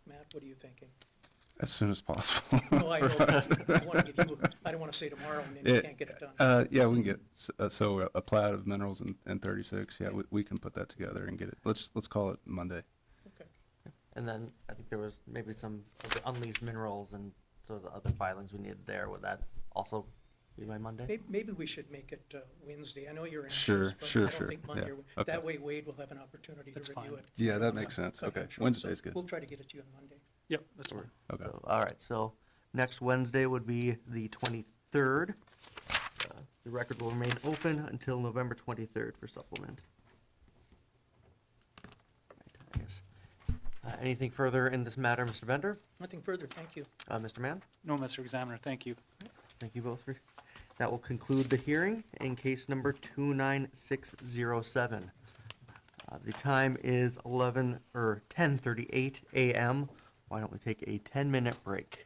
Matt, what are you thinking? As soon as possible. No, I know, but I want to give you, I don't want to say tomorrow and then you can't get it done. Yeah, we can get, so a plat of minerals in 36, yeah, we can put that together and get it. Let's call it Monday. Okay. And then I think there was maybe some of the unleased minerals and so the other filings we needed there. Would that also be by Monday? Maybe we should make it Wednesday. I know you're Sure, anxious, but sure, I don't sure. think Monday. Yeah, okay. That way Wade will have an opportunity to That's review fine. it. Yeah, that makes sense. Okay, Okay, sure. Wednesday's So good. We'll try to get it to you on Monday. Yep, that's fine. Okay. So, all right, so next Wednesday would be the 23rd. The record will remain open until November 23rd for supplement. Right, I guess. Anything further in this matter, Mr. Bender? Nothing further, thank you. Mr. Mann? No, Mr. Examiner, thank you. Thank you both for, that will conclude the hearing in case number 29607. The time is 10:38 a.m. Why don't we take a 10-minute break?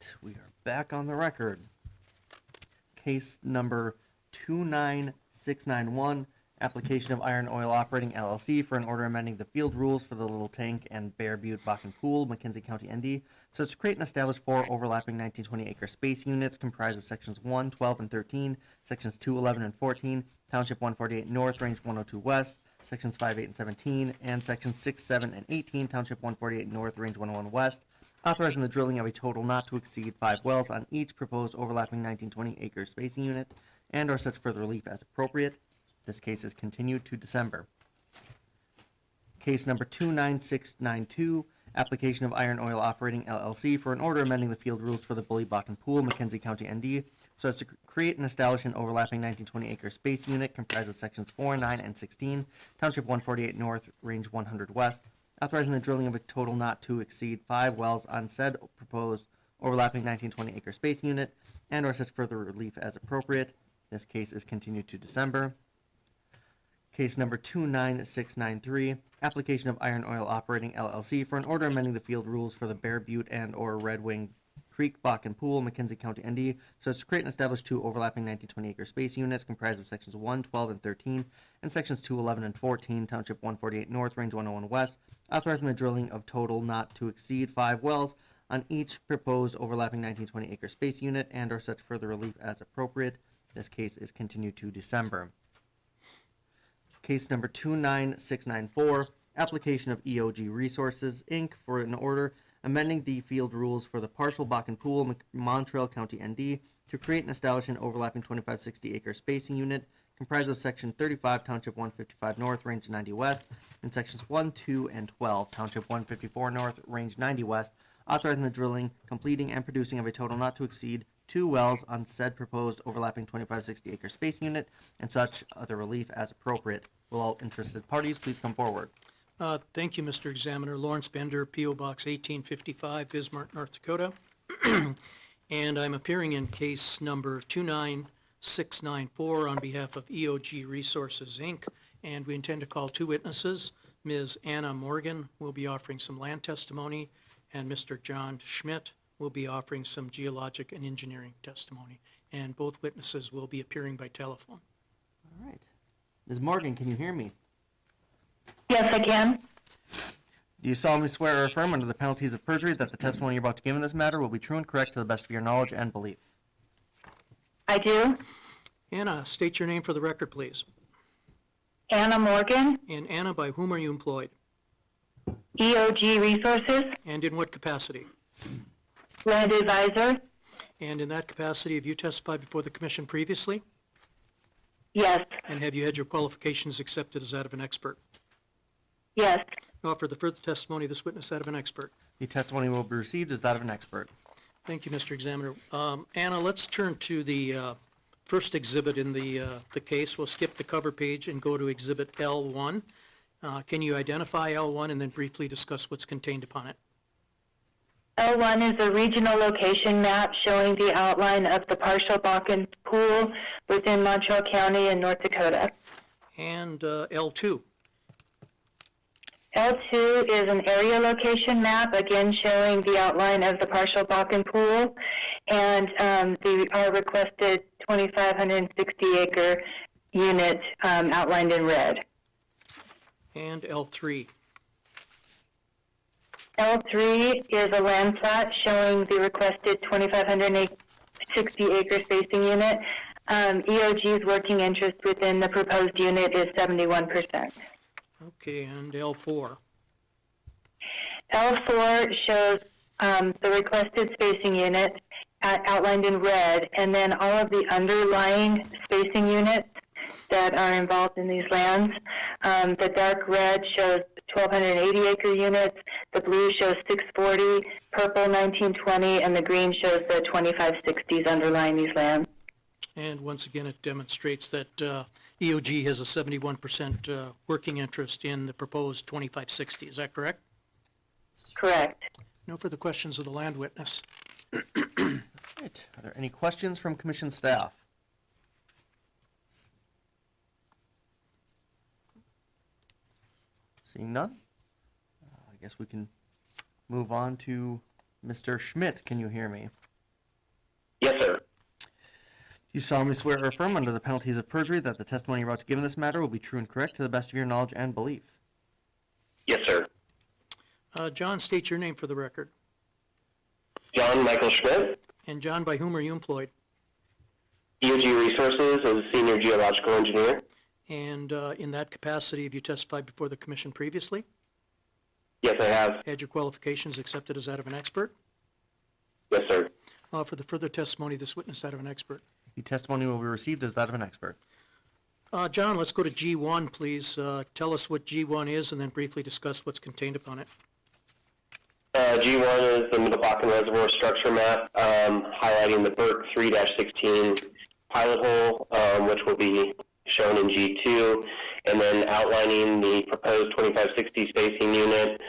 right, we are back on the record. Case number 29691, application of Iron Oil Operating LLC for an order amending the field rules for the Little Tank and Bear Butte Bakken Pool, McKenzie County, ND, so as to create and establish 4 overlapping 1920 acre space units comprised of sections 1, 12, and 13, sections 2, 11, and 14, Township 148 North, Range 102 West, sections 5, 8, and 17, and sections 6, 7, and 18, Township 148 North, Range 101 West, authorizing the drilling of a total not to exceed 5 wells on each proposed overlapping 1920 acre spacing unit, and or such further relief as appropriate. This case is continued to December. Case number 29692, application of Iron Oil Operating LLC for an order amending the field rules for the Bully Bakken Pool, McKenzie County, ND, so as to create and establish an overlapping 1920 acre space unit comprised of sections 4, 9, and 16, Township 148 North, Range 100 West, authorizing the drilling of a total not to exceed 5 wells on said proposed overlapping 1920 acre space unit, and or such further relief as appropriate. This case is continued to December. Case number 29693, application of Iron Oil Operating LLC for an order amending the field rules for the Bear Butte and or Red Wing Creek Bakken Pool, McKenzie County, ND, so as to create and establish 2 overlapping 1920 acre space units comprised of sections 1, 12, and 13, and sections 2, 11, and 14, Township 148 North, Range 101 West, authorizing the drilling of total not to exceed 5 wells on each proposed overlapping 1920 acre space unit, and or such further relief as appropriate. This case is continued to December. Case number 29694, application of EOG Resources, Inc. for an order amending the field rules for the partial Bakken Pool, Montreal County, ND, to create and establish an overlapping 2560 acre spacing unit comprised of section 35, Township 155 North, Range 90 West, and sections 1, 2, and 12, Township 154 North, Range 90 West, authorizing the drilling, completing, and producing of a total not to exceed 2 wells on said proposed overlapping 2560 acre space unit, and such other relief as appropriate. Will all interested parties please come forward? Thank you, Mr. Examiner. Lawrence Bender, P.O. Box 1855, Bismarck, North Dakota. And I'm appearing in case number 29694 on behalf of EOG Resources, Inc. And we intend to call 2 witnesses. Ms. Anna Morgan will be offering some land testimony, and Mr. John Schmidt will be offering some geologic and engineering testimony. And both witnesses will be appearing by telephone. All right. Ms. Morgan, can you hear me? Yes, I can. Do you solemnly swear or affirm under the penalties of perjury that the testimony you're about to give in this matter will be true and correct to the best of your knowledge and belief? I do. Anna, state your name for the record, please. Anna Morgan, And Anna, by whom are you employed? EOG Resources, And in what capacity? Land Advisor. And in that capacity, have you testified before the commission previously? Yes, And have you had your qualifications accepted as that of an expert? yes. You offer the further testimony of this witness that of an expert. The testimony will be received as that of an expert. Thank you, Mr. Examiner. Anna, let's turn to the first exhibit in the case. We'll skip the cover page and go to Exhibit L1. Can you identify L1 and then briefly discuss what's contained upon it? L1 is a regional location map showing the outline of the partial Bakken Pool within Montreal County in North Dakota. And L2. L2 is an area location map, again showing the outline of the partial Bakken Pool and our requested 2,560 acre unit outlined in red. And L3. L3 is a land plat showing the requested 2,560 acre spacing unit. EOG's working interest within the proposed unit is 71%. Okay, and L4. L4 shows the requested spacing unit outlined in red, and then all of the underlying spacing units that are involved in these lands. The dark red shows 1,280 acre units, the blue shows 640, purple 1920, and the green shows the 2560s underlying these lands. And once again, it demonstrates that EOG has a 71% working interest in the proposed 2560. Is that correct? Correct. No further questions of the land witness. Right. Are there any questions from commission staff? Seeing none, I guess we can move on to Mr. Schmidt. Can you hear me? You solemnly swear or affirm under the penalties of perjury that the testimony you're about to give in this matter will be true and correct to the best of your knowledge and belief. Yes, sir. John, state your name for the record. John Michael Schmidt, And John, by whom are you employed? EOG Resources as Senior Geological Engineer. And in that capacity, have you testified before the commission previously? Yes, I have. Had your qualifications accepted as that of an expert? Yes, sir. For the further testimony, this witness that of an expert. The testimony will be received as that of an expert. John, let's go to G1, please. Tell us what G1 is and then briefly discuss what's contained upon it. G1 is the Middle Bakken Reservoir structure map, highlighting the Burke 3-16 pilot hole, which will be shown in G2, and then outlining the proposed 2560 spacing unit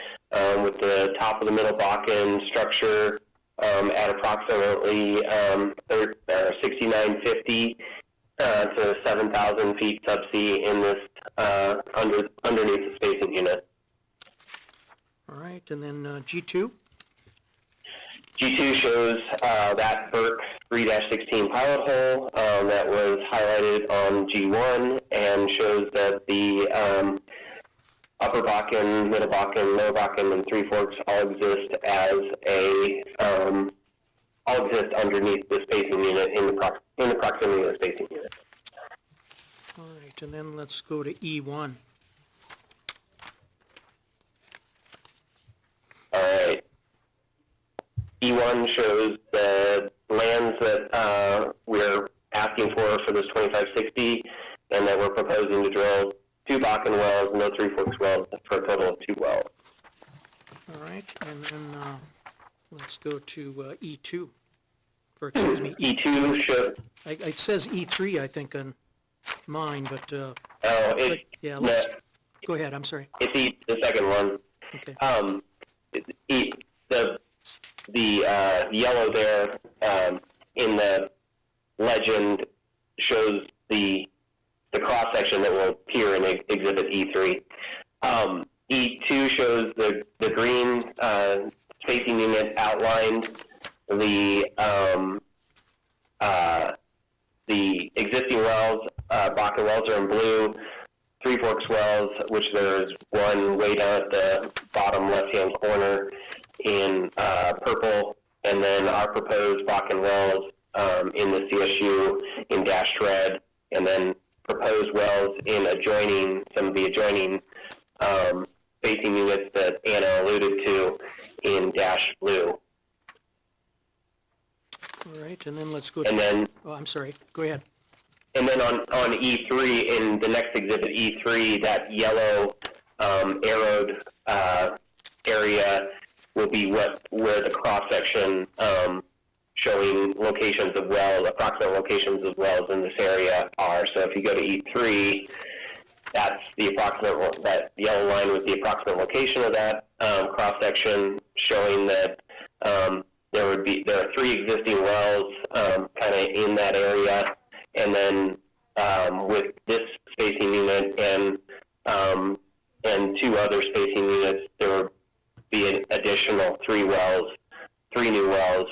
with the top of the Middle Bakken structure at approximately 6950 to 7,000 feet subsea in this underneath the spacing unit. All right, and then G2? G2 shows that Burke 3-16 pilot hole that was highlighted on G1 and shows that the Upper Bakken, Middle Bakken, Lower Bakken, and Three Forks all exist all exist underneath the spacing unit in the proximity of the spacing unit. All right, and then let's go to E1. All right. E1 shows the lands that we're asking for this 2560, and that we're proposing to drill 2 Bakken wells, no Three Forks wells, for a total of 2 wells. All right, and then let's go to E2. Or excuse me, E2 shows. It says E3, I think, on mine, but yeah, let's go ahead. I'm sorry. It's the second one. Okay. The yellow there in the legend shows the cross section that will appear in Exhibit E3. E2 shows the green spacing unit outlined. The existing wells, Bakken wells, are in blue. Three Forks wells, which there is one way down at the bottom left-hand corner, in purple, and then our proposed Bakken wells in the CSU in dashed red, and then proposed wells in some of the adjoining spacing units that Anna alluded to in dashed blue. All right, and then let's go to... And then... Oh, I'm sorry. Go ahead. And then on E3, in the next exhibit E3, that yellow arrowed area will be where the cross-section showing locations of wells, approximate locations of wells in this area are. So if you go to E3, that's the approximate, that yellow line was the approximate location of that cross-section, showing that there are 3 existing wells kind of in that area. And then with this spacing unit and 2 other spacing units, there will be an additional 3 new wells,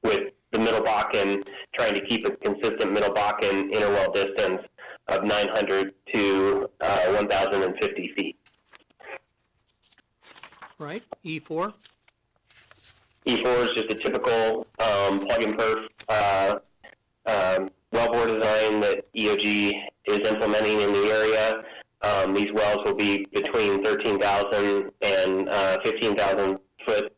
with the Middle Bakken trying to keep a consistent Middle Bakken interwell distance of 900 to 1,050 feet. Right, E4? E4 is just a typical plug and perf wellbore design that EOG is implementing in the area. These wells will be between 13,000 and 15,000 foot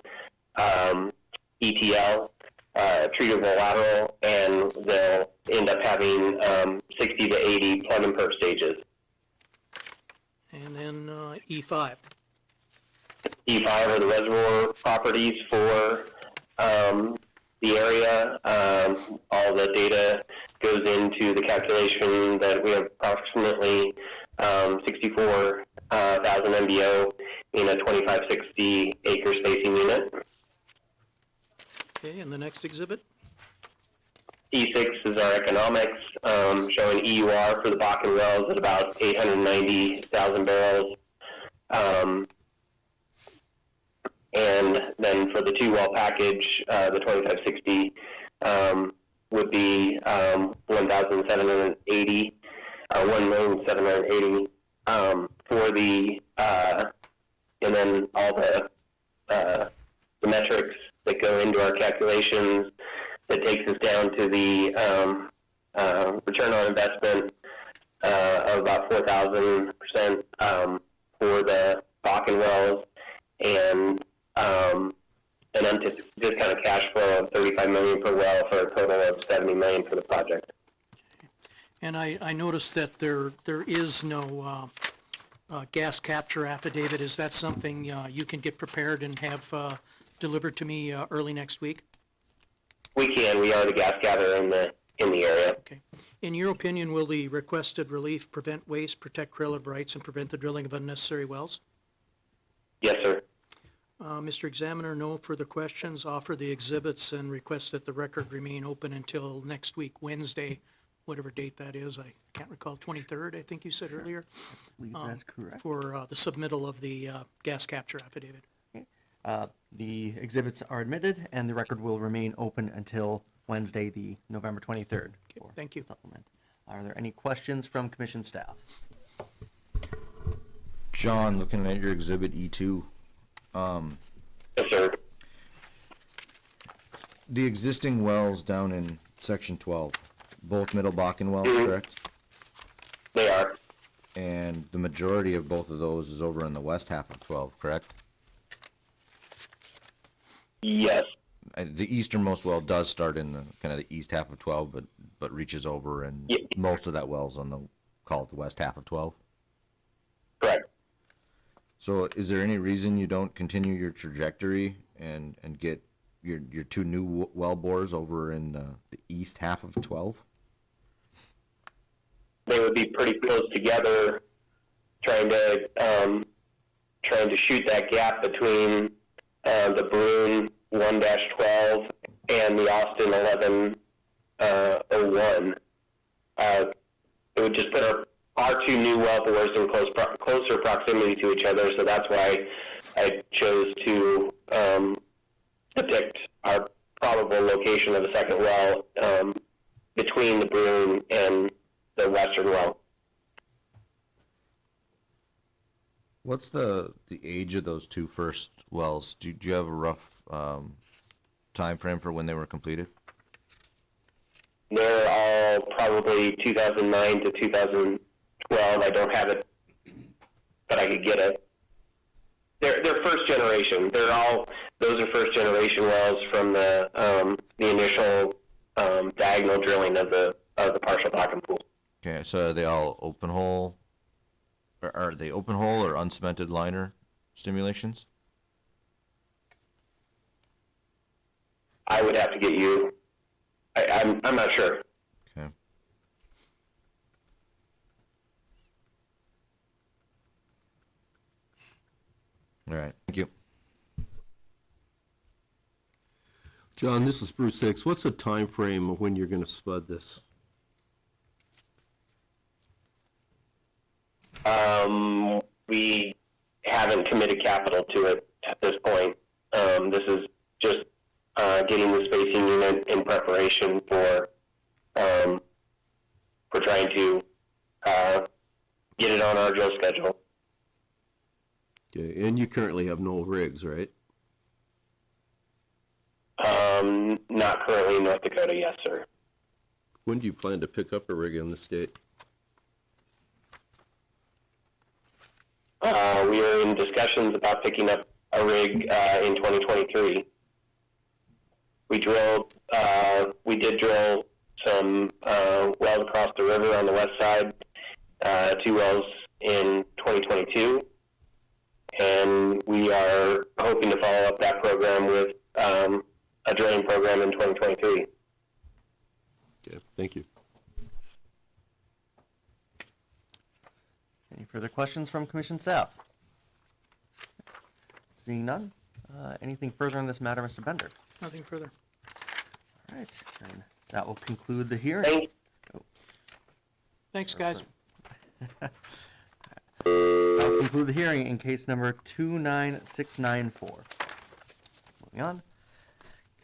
ETL, treatable lateral, and they'll end up having 60 to 80 plug and perf stages. And then E5. E5 are the reservoir properties for the area. All the data goes into the calculation that we have approximately 64,000 MBO in a 2560 acre spacing unit. Okay, and the next exhibit? E6 is our economics, showing EUR for the Bakken wells at about 890,000 barrels. And then for the 2 well package, the 2560, would be 1,780 or 1,780 for the and then all the metrics that go into our calculations that takes us down to the return on investment of about 4,000% for the Bakken wells, and an discounted cash flow of $35 million per well for a total of $70 million for the project. And I noticed that there is no gas capture affidavit. Is that something you can get prepared and have delivered to me early next week? We can. We are the gas gatherer in the area. Okay. In your opinion, will the requested relief prevent waste, protect correlative rights, and prevent the drilling of unnecessary wells? Yes, sir. Mr. Examiner, no further questions. Offer the exhibits and request that the record remain open until next week, Wednesday, whatever date that is. I can't recall, 23rd, I think you said earlier. I believe that's correct. For the submittal of the gas capture affidavit. The exhibits are admitted, and the record will remain open until Wednesday, the November 23rd. for thank you. Supplement. Are there any questions from commission staff? John, looking at your exhibit E2, Yes, sir. the existing wells down in section 12, both Middle Bakken wells, correct? They are. And the majority of both of those is over in the west half of 12, correct? Yes. The easternmost well does start in the kind of the east half of 12, but reaches over, and most of that well's on the, call it the west half of 12. Correct. So is there any reason you don't continue your trajectory and get your two new well bores over in the east half of 12? They would be pretty close together, trying to shoot that gap between the Bruin 1-12 and the Austin 1101. It would just put our two new well bores in closer proximity to each other, so that's why I chose to depict our probable location of the second well between the Bruin and the western well. What's the age of those two first wells? Do you have a rough time frame for when they were completed? They're all probably 2009 to 2012. I don't have it, but I could get it. They're first generation. Those are first generation wells from the initial diagonal drilling of the partial Bakken pool. Okay, so are they all open hole? Or are they open hole or uncemented liner stimulations? I would have to get you. I'm not sure. Okay. All right. Thank you. John, this is Bruce Hicks. What's the time frame of when you're going to spud this? We haven't committed capital to it at this point. This is just getting the spacing unit in preparation for trying to get it on our drill schedule. Okay, and you currently have no rigs, right? Not currently in North Dakota, yes, sir. When do you plan to pick up a rig in the state? We are in discussions about picking up a rig in 2023. We did drill some wells across the river on the west side, 2 wells in 2022, and we are hoping to follow up that program with a drilling program in 2023. Okay, thank you. Any further questions from commission staff? Seeing none, anything further on this matter, Mr. Bender? Nothing further. All right, and that will conclude the hearing. Thanks, guys. That will conclude the hearing in case number 29694. Moving on.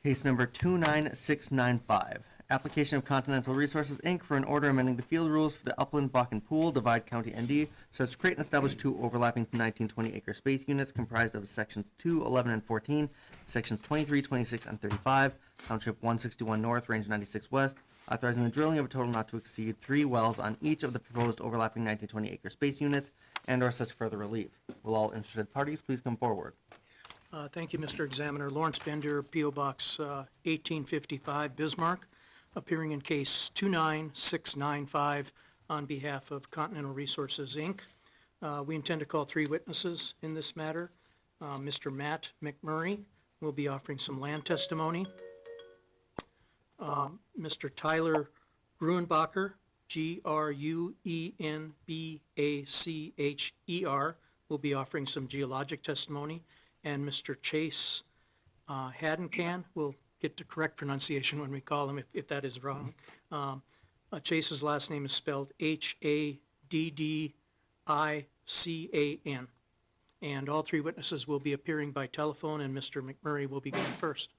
Case number 29695, application of Continental Resources, Inc. for an order amending the field rules for the Upland Bakken Pool, Divide County, ND, so as to create and establish two overlapping 1920-acre space units comprised of sections 2, 11, and 14, sections 23, 26, and 35, Township 161 North, Range 96 West, authorizing the drilling of a total not to exceed 3 wells on each of the proposed overlapping 1920-acre space units and/or such further relief. Will all interested parties please come forward? Thank you, Mr. Examiner. Lawrence Bender, P.O. Box 1855, Bismarck, appearing in case 29695 on behalf of Continental Resources, Inc. We intend to call 3 witnesses in this matter. Mr. Matt McMurray will be offering some land testimony. Mr. Tyler Gruenbacher, Gruenbacher, will be offering some geologic testimony. And Mr. Chase Haddencan, we'll get the correct pronunciation when we call him if that is wrong. Chase's last name is spelled Haddican. And all 3 witnesses will be appearing by telephone, and Mr. McMurray will be going first.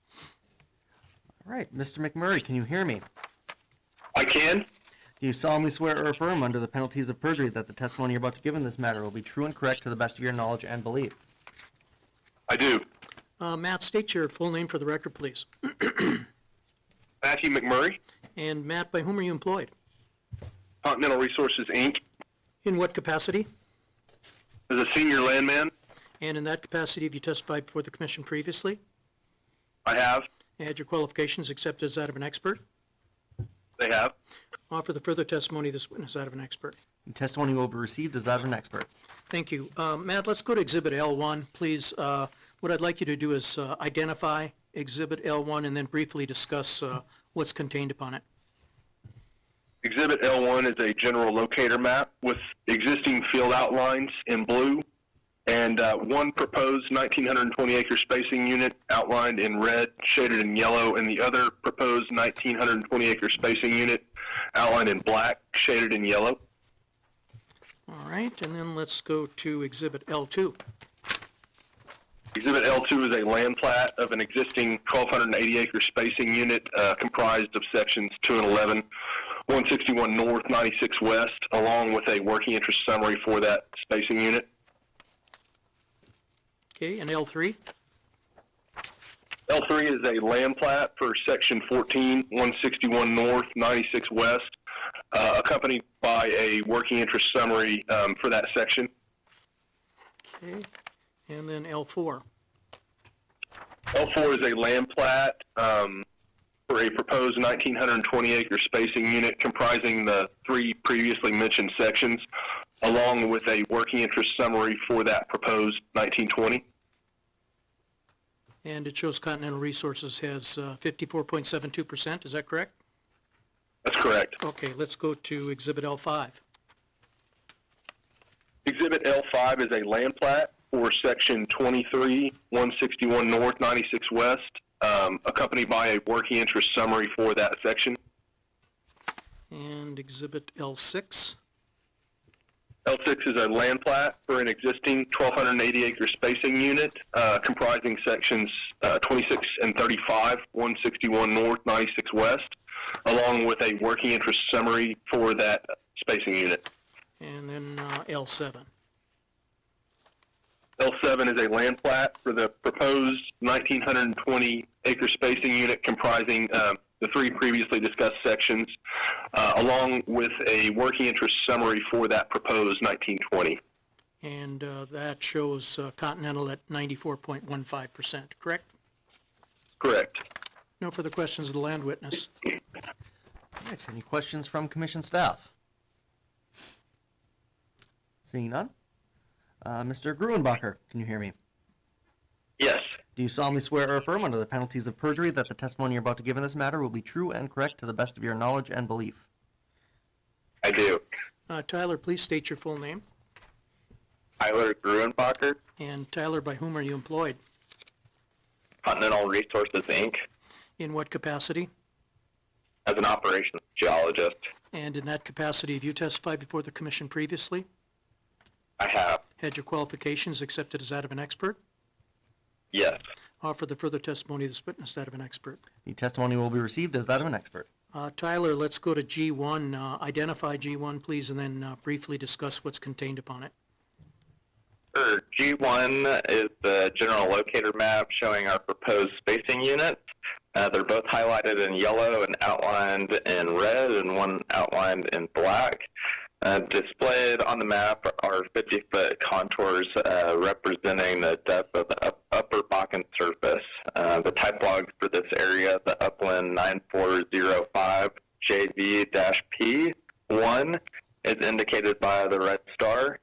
All right, Mr. McMurray, can you hear me? I can. Do you solemnly swear or affirm under the penalties of perjury that the testimony you're about to give in this matter will be true and correct to the best of your knowledge and belief? I do. Matt, state your full name for the record, please. Matthew McMurray, And Matt, by whom are you employed? Continental Resources, Inc. In what capacity? As a senior landman, And in that capacity, have you testified before the commission previously? I have. Had your qualifications accepted as that of an expert? They have. Offer the further testimony of this witness that of an expert. The testimony will be received as that of an expert. Thank you. Matt, let's go to Exhibit L1, please. What I'd like you to do is identify Exhibit L1 and then briefly discuss what's contained upon it. Exhibit L1 is a general locator map with existing field outlines in blue and one proposed 1,920-acre spacing unit outlined in red, shaded in yellow, and the other proposed 1,920-acre spacing unit outlined in black, shaded in yellow. All right, and then let's go to Exhibit L2. Exhibit L2 is a land plat of an existing 1,280-acre spacing unit comprised of sections 2 and 11, 161 North, 96 West, along with a working interest summary for that spacing unit. Okay, and L3? L3 is a land plat for section 14, 161 North, 96 West, accompanied by a working interest summary for that section. Okay, and then L4. L4 is a land plat for a proposed 1,920-acre spacing unit comprising the 3 previously mentioned sections, along with a working interest summary for that proposed 1920. And it shows Continental Resources has 54.72%, is that correct? That's correct. Okay, let's go to Exhibit L5. Exhibit L5 is a land plat for section 23, 161 North, 96 West, accompanied by a working interest summary for that section. And Exhibit L6. L6 is a land plat for an existing 1,280-acre spacing unit comprising sections 26 and 35, 161 North, 96 West, along with a working interest summary for that spacing unit. And then L7. L7 is a land plat for the proposed 1,920-acre spacing unit comprising the 3 previously discussed sections, along with a working interest summary for that proposed 1920. And that shows Continental at 94.15%, correct? Correct. No further questions of the land witness. All right, any questions from commission staff? Seeing none. Mr. Gruenbacher, can you hear me? Yes. Do you solemnly swear or affirm under the penalties of perjury that the testimony you're about to give in this matter will be true and correct to the best of your knowledge and belief? I do. Tyler, please state your full name. Tyler Gruenbacher, And Tyler, by whom are you employed? Continental Resources, Inc., In what capacity? as an operations geologist. And in that capacity, have you testified before the commission previously? I have. Had your qualifications accepted as that of an expert? Yes. Offer the further testimony of this witness that of an expert. The testimony will be received as that of an expert. Tyler, let's go to G1. Identify G1, please, and then briefly discuss what's contained upon it. Sure. G1 is the general locator map showing our proposed spacing units. They're both highlighted in yellow and outlined in red, and one outlined in black. Displayed on the map are 50-foot contours representing the depth of the upper Bakken surface. The type log for this area, the upland 9405 JV-P1, is indicated by the red star.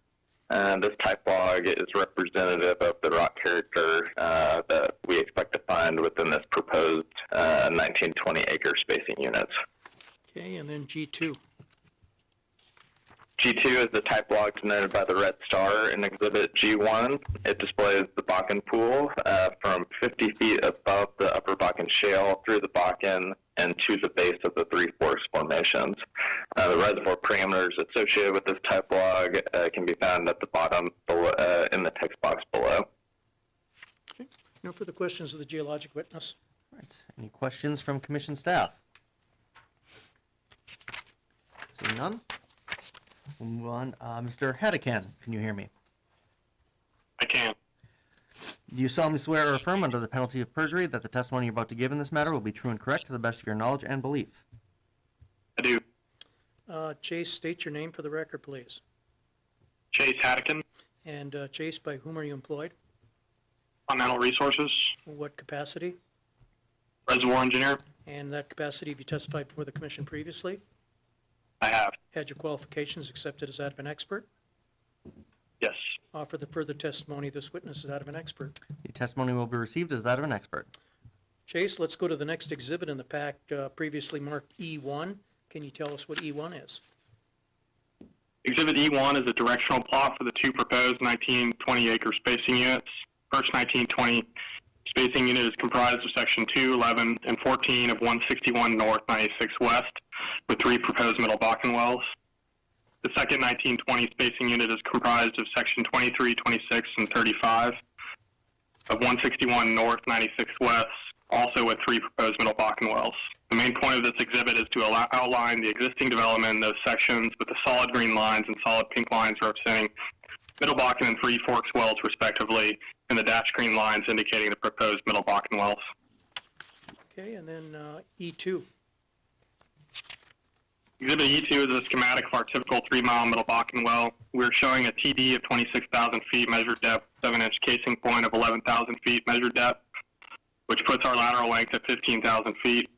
This type log is representative of the rock character that we expect to find within this proposed 1920 acre spacing units. Okay, and then G2. G2 is the type log denoted by the red star in Exhibit G1. It displays the Bakken Pool from 50 feet above the upper Bakken Shale through the Bakken and to the base of the Three Forks formations. The reservoir parameters associated with this type log can be found at the bottom below, in the text box below. Okay. No further questions of the geologic witness. All right. Any questions from commission staff? Seeing none, we'll move on. Mr. Hadakan, can you hear me? I can. Do you solemnly swear or affirm under the penalty of perjury that the testimony you're about to give in this matter will be true and correct to the best of your knowledge and belief? I do. Chase, state your name for the record, please. Chase Haddican, And Chase, by whom are you employed? Continental Resources, What capacity? Reservoir Engineer. And that capacity, have you testified before the commission previously? I have. Had your qualifications accepted as that of an expert? Yes. Offer the further testimony this witness is that of an expert. The testimony will be received as that of an expert. Chase, let's go to the next exhibit in the pack, previously marked E1. Can you tell us what E1 is? Exhibit E1 is a directional plot for the two proposed 1920 acre spacing units. First 1920 spacing unit is comprised of section 2, 11, and 14 of 161 North, 96 West, with 3 proposed middle Bakken wells. The second 1920 spacing unit is comprised of section 23, 26, and 35 of 161 North, 96 West, also with 3 proposed middle Bakken wells. The main point of this exhibit is to outline the existing development in those sections with the solid green lines and solid pink lines representing middle Bakken and Three Forks wells respectively, and the dashed green lines indicating the proposed middle Bakken wells. Okay, and then E2. Exhibit E2 is a schematic of our typical 3-mile middle Bakken well. We're showing a TD of 26,000 feet measured depth, 7-inch casing point of 11,000 feet measured depth, which puts our lateral length at 15,000 feet.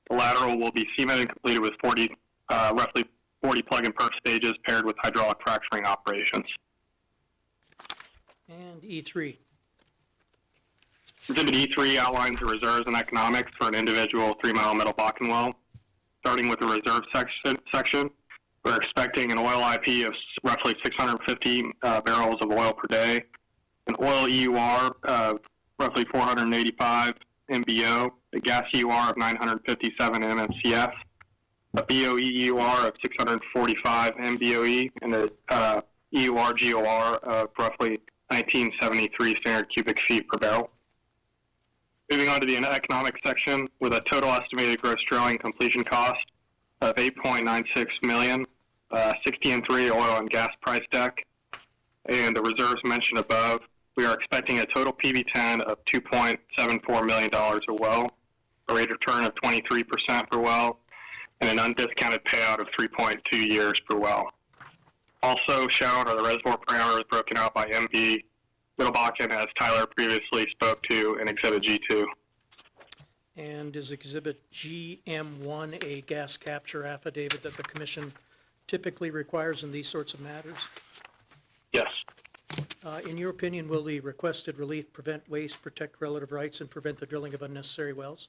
The lateral will be cemented and completed with roughly 40 plug-and perf stages paired with hydraulic fracturing operations. And E3. Exhibit E3 outlines the reserves and economics for an individual 3-mile middle Bakken well. Starting with the reserve section, we're expecting an oil IP of roughly 650 barrels of oil per day, an oil EUR of roughly 485 MBO, a gas EUR of 957 MMCF, a BOE EUR of 645 MBOE, and a EUR GOR of roughly 1973 standard cubic feet per barrel. Moving on to the economic section, with a total estimated gross drilling completion cost of $8.96 million, 60-3 oil and gas price deck, and the reserves mentioned above, we are expecting a total PV10 of $2.74 million a well, a rate of return of 23% per well, and an undiscounted payout of 3.2 years per well. Also shown are the reservoir parameters broken out by MV, Middle Bakken, as Tyler previously spoke to in Exhibit G2. And is Exhibit GM1 a gas capture affidavit that the commission typically requires in these sorts of matters? Yes. In your opinion, will the requested relief prevent waste, protect relative rights, and prevent the drilling of unnecessary wells?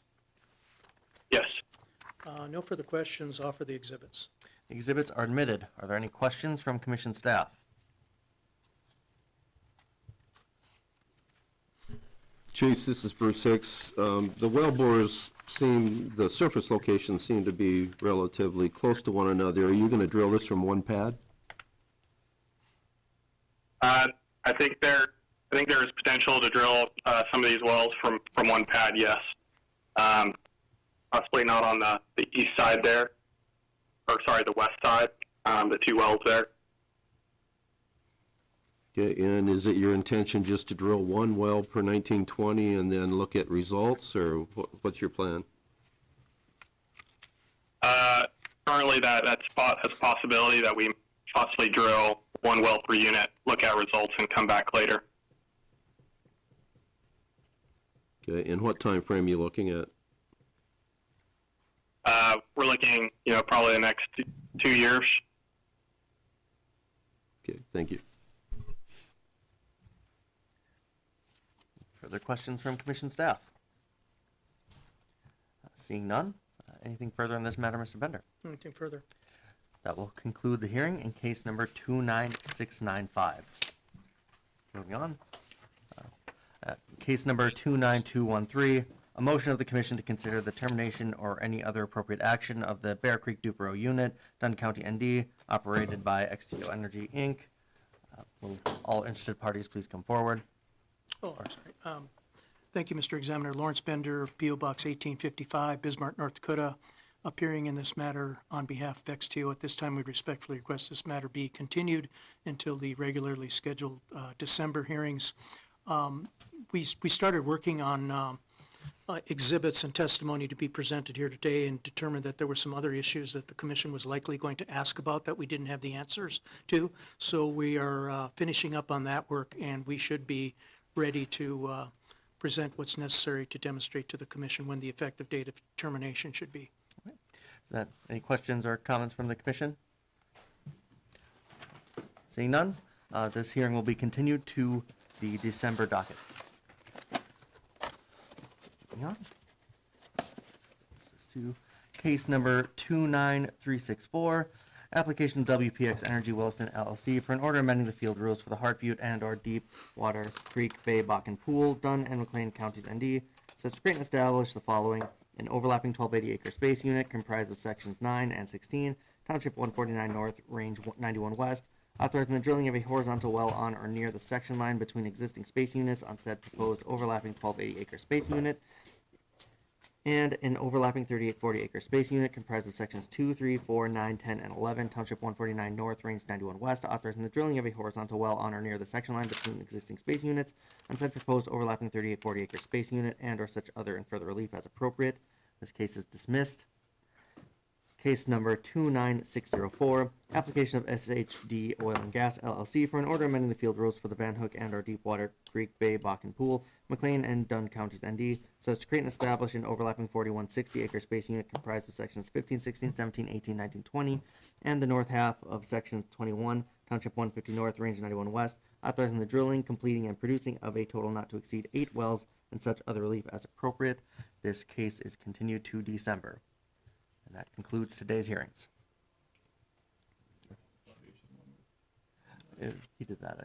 Yes. No further questions. Offer the exhibits. The exhibits are admitted. Are there any questions from commission staff? Chase, this is Bruce Hicks. The well bores the surface locations seem to be relatively close to one another. Are you going to drill this from one pad? I think there is potential to drill some of these wells from one pad, yes. possibly not on the east side there, or sorry, the west side, the two wells there. Okay, and is it your intention just to drill one well per 1920 and then look at results, or what's your plan? Currently, that spot has a possibility that we possibly drill one well per unit, look at results, and come back later. Okay, and what time frame are you looking at? We're looking, probably the next 2 years. Okay, thank you. Further questions from commission staff? Seeing none, anything further on this matter, Mr. Bender? Anything further? That will conclude the hearing in case number 29695. Moving on. Case number 29213, a motion of the commission to consider the termination or any other appropriate action of the Bear Creek Dupero unit, Dunn County, ND, operated by XTO Energy, Inc. Will all interested parties please come forward? Oh, I'm sorry. Thank you, Mr. Examiner. Lawrence Bender, P.O. Box 1855, Bismarck, North Dakota, appearing in this matter on behalf of XTO. At this time, we respectfully request this matter be continued until the regularly scheduled December hearings. We started working on exhibits and testimony to be presented here today and determined that there were some other issues that the commission was likely going to ask about that we didn't have the answers to. So we are finishing up on that work, and we should be ready to present what's necessary to demonstrate to the commission when the effective date of termination should be. Is that any questions or comments from the commission? Seeing none, this hearing will be continued to the December docket. Moving on. This is to case number 29364, application of WPX Energy Williston LLC for an order amending the field rules for the Hart Butte and/or Deepwater Creek Bay Bakken Pool, Dunn and McLean Counties, ND, says to create and establish the following: an overlapping 1280 acre space unit comprised of sections 9 and 16, Township 149 North, Range 91 West, authorizing the drilling of a horizontal well on or near the section line between existing space units on said proposed overlapping 1280 acre space unit, and an overlapping 3840 acre space unit comprised of sections 2, 3, 4, 9, 10, and 11, Township 149 North, Range 91 West, authorizing the drilling of a horizontal well on or near the section line between existing space units on said proposed overlapping 3840 acre space unit and or such other and further relief as appropriate. This case is dismissed. Case number 29604, application of SHD Oil and Gas LLC for an order amending the field rules for the Van Hook and/or Deepwater Creek Bay Bakken Pool, McLean and Dunn Counties, ND, so as to create and establish an overlapping 4160 acre space unit comprised of sections 15, 16, 17, 18, 19, 20, and the north half of section 21, Township 150 North, Range 91 West, authorizing the drilling, completing, and producing of a total not to exceed 8 wells and such other relief as appropriate. This case is continued to December. And that concludes today's hearings. He did that.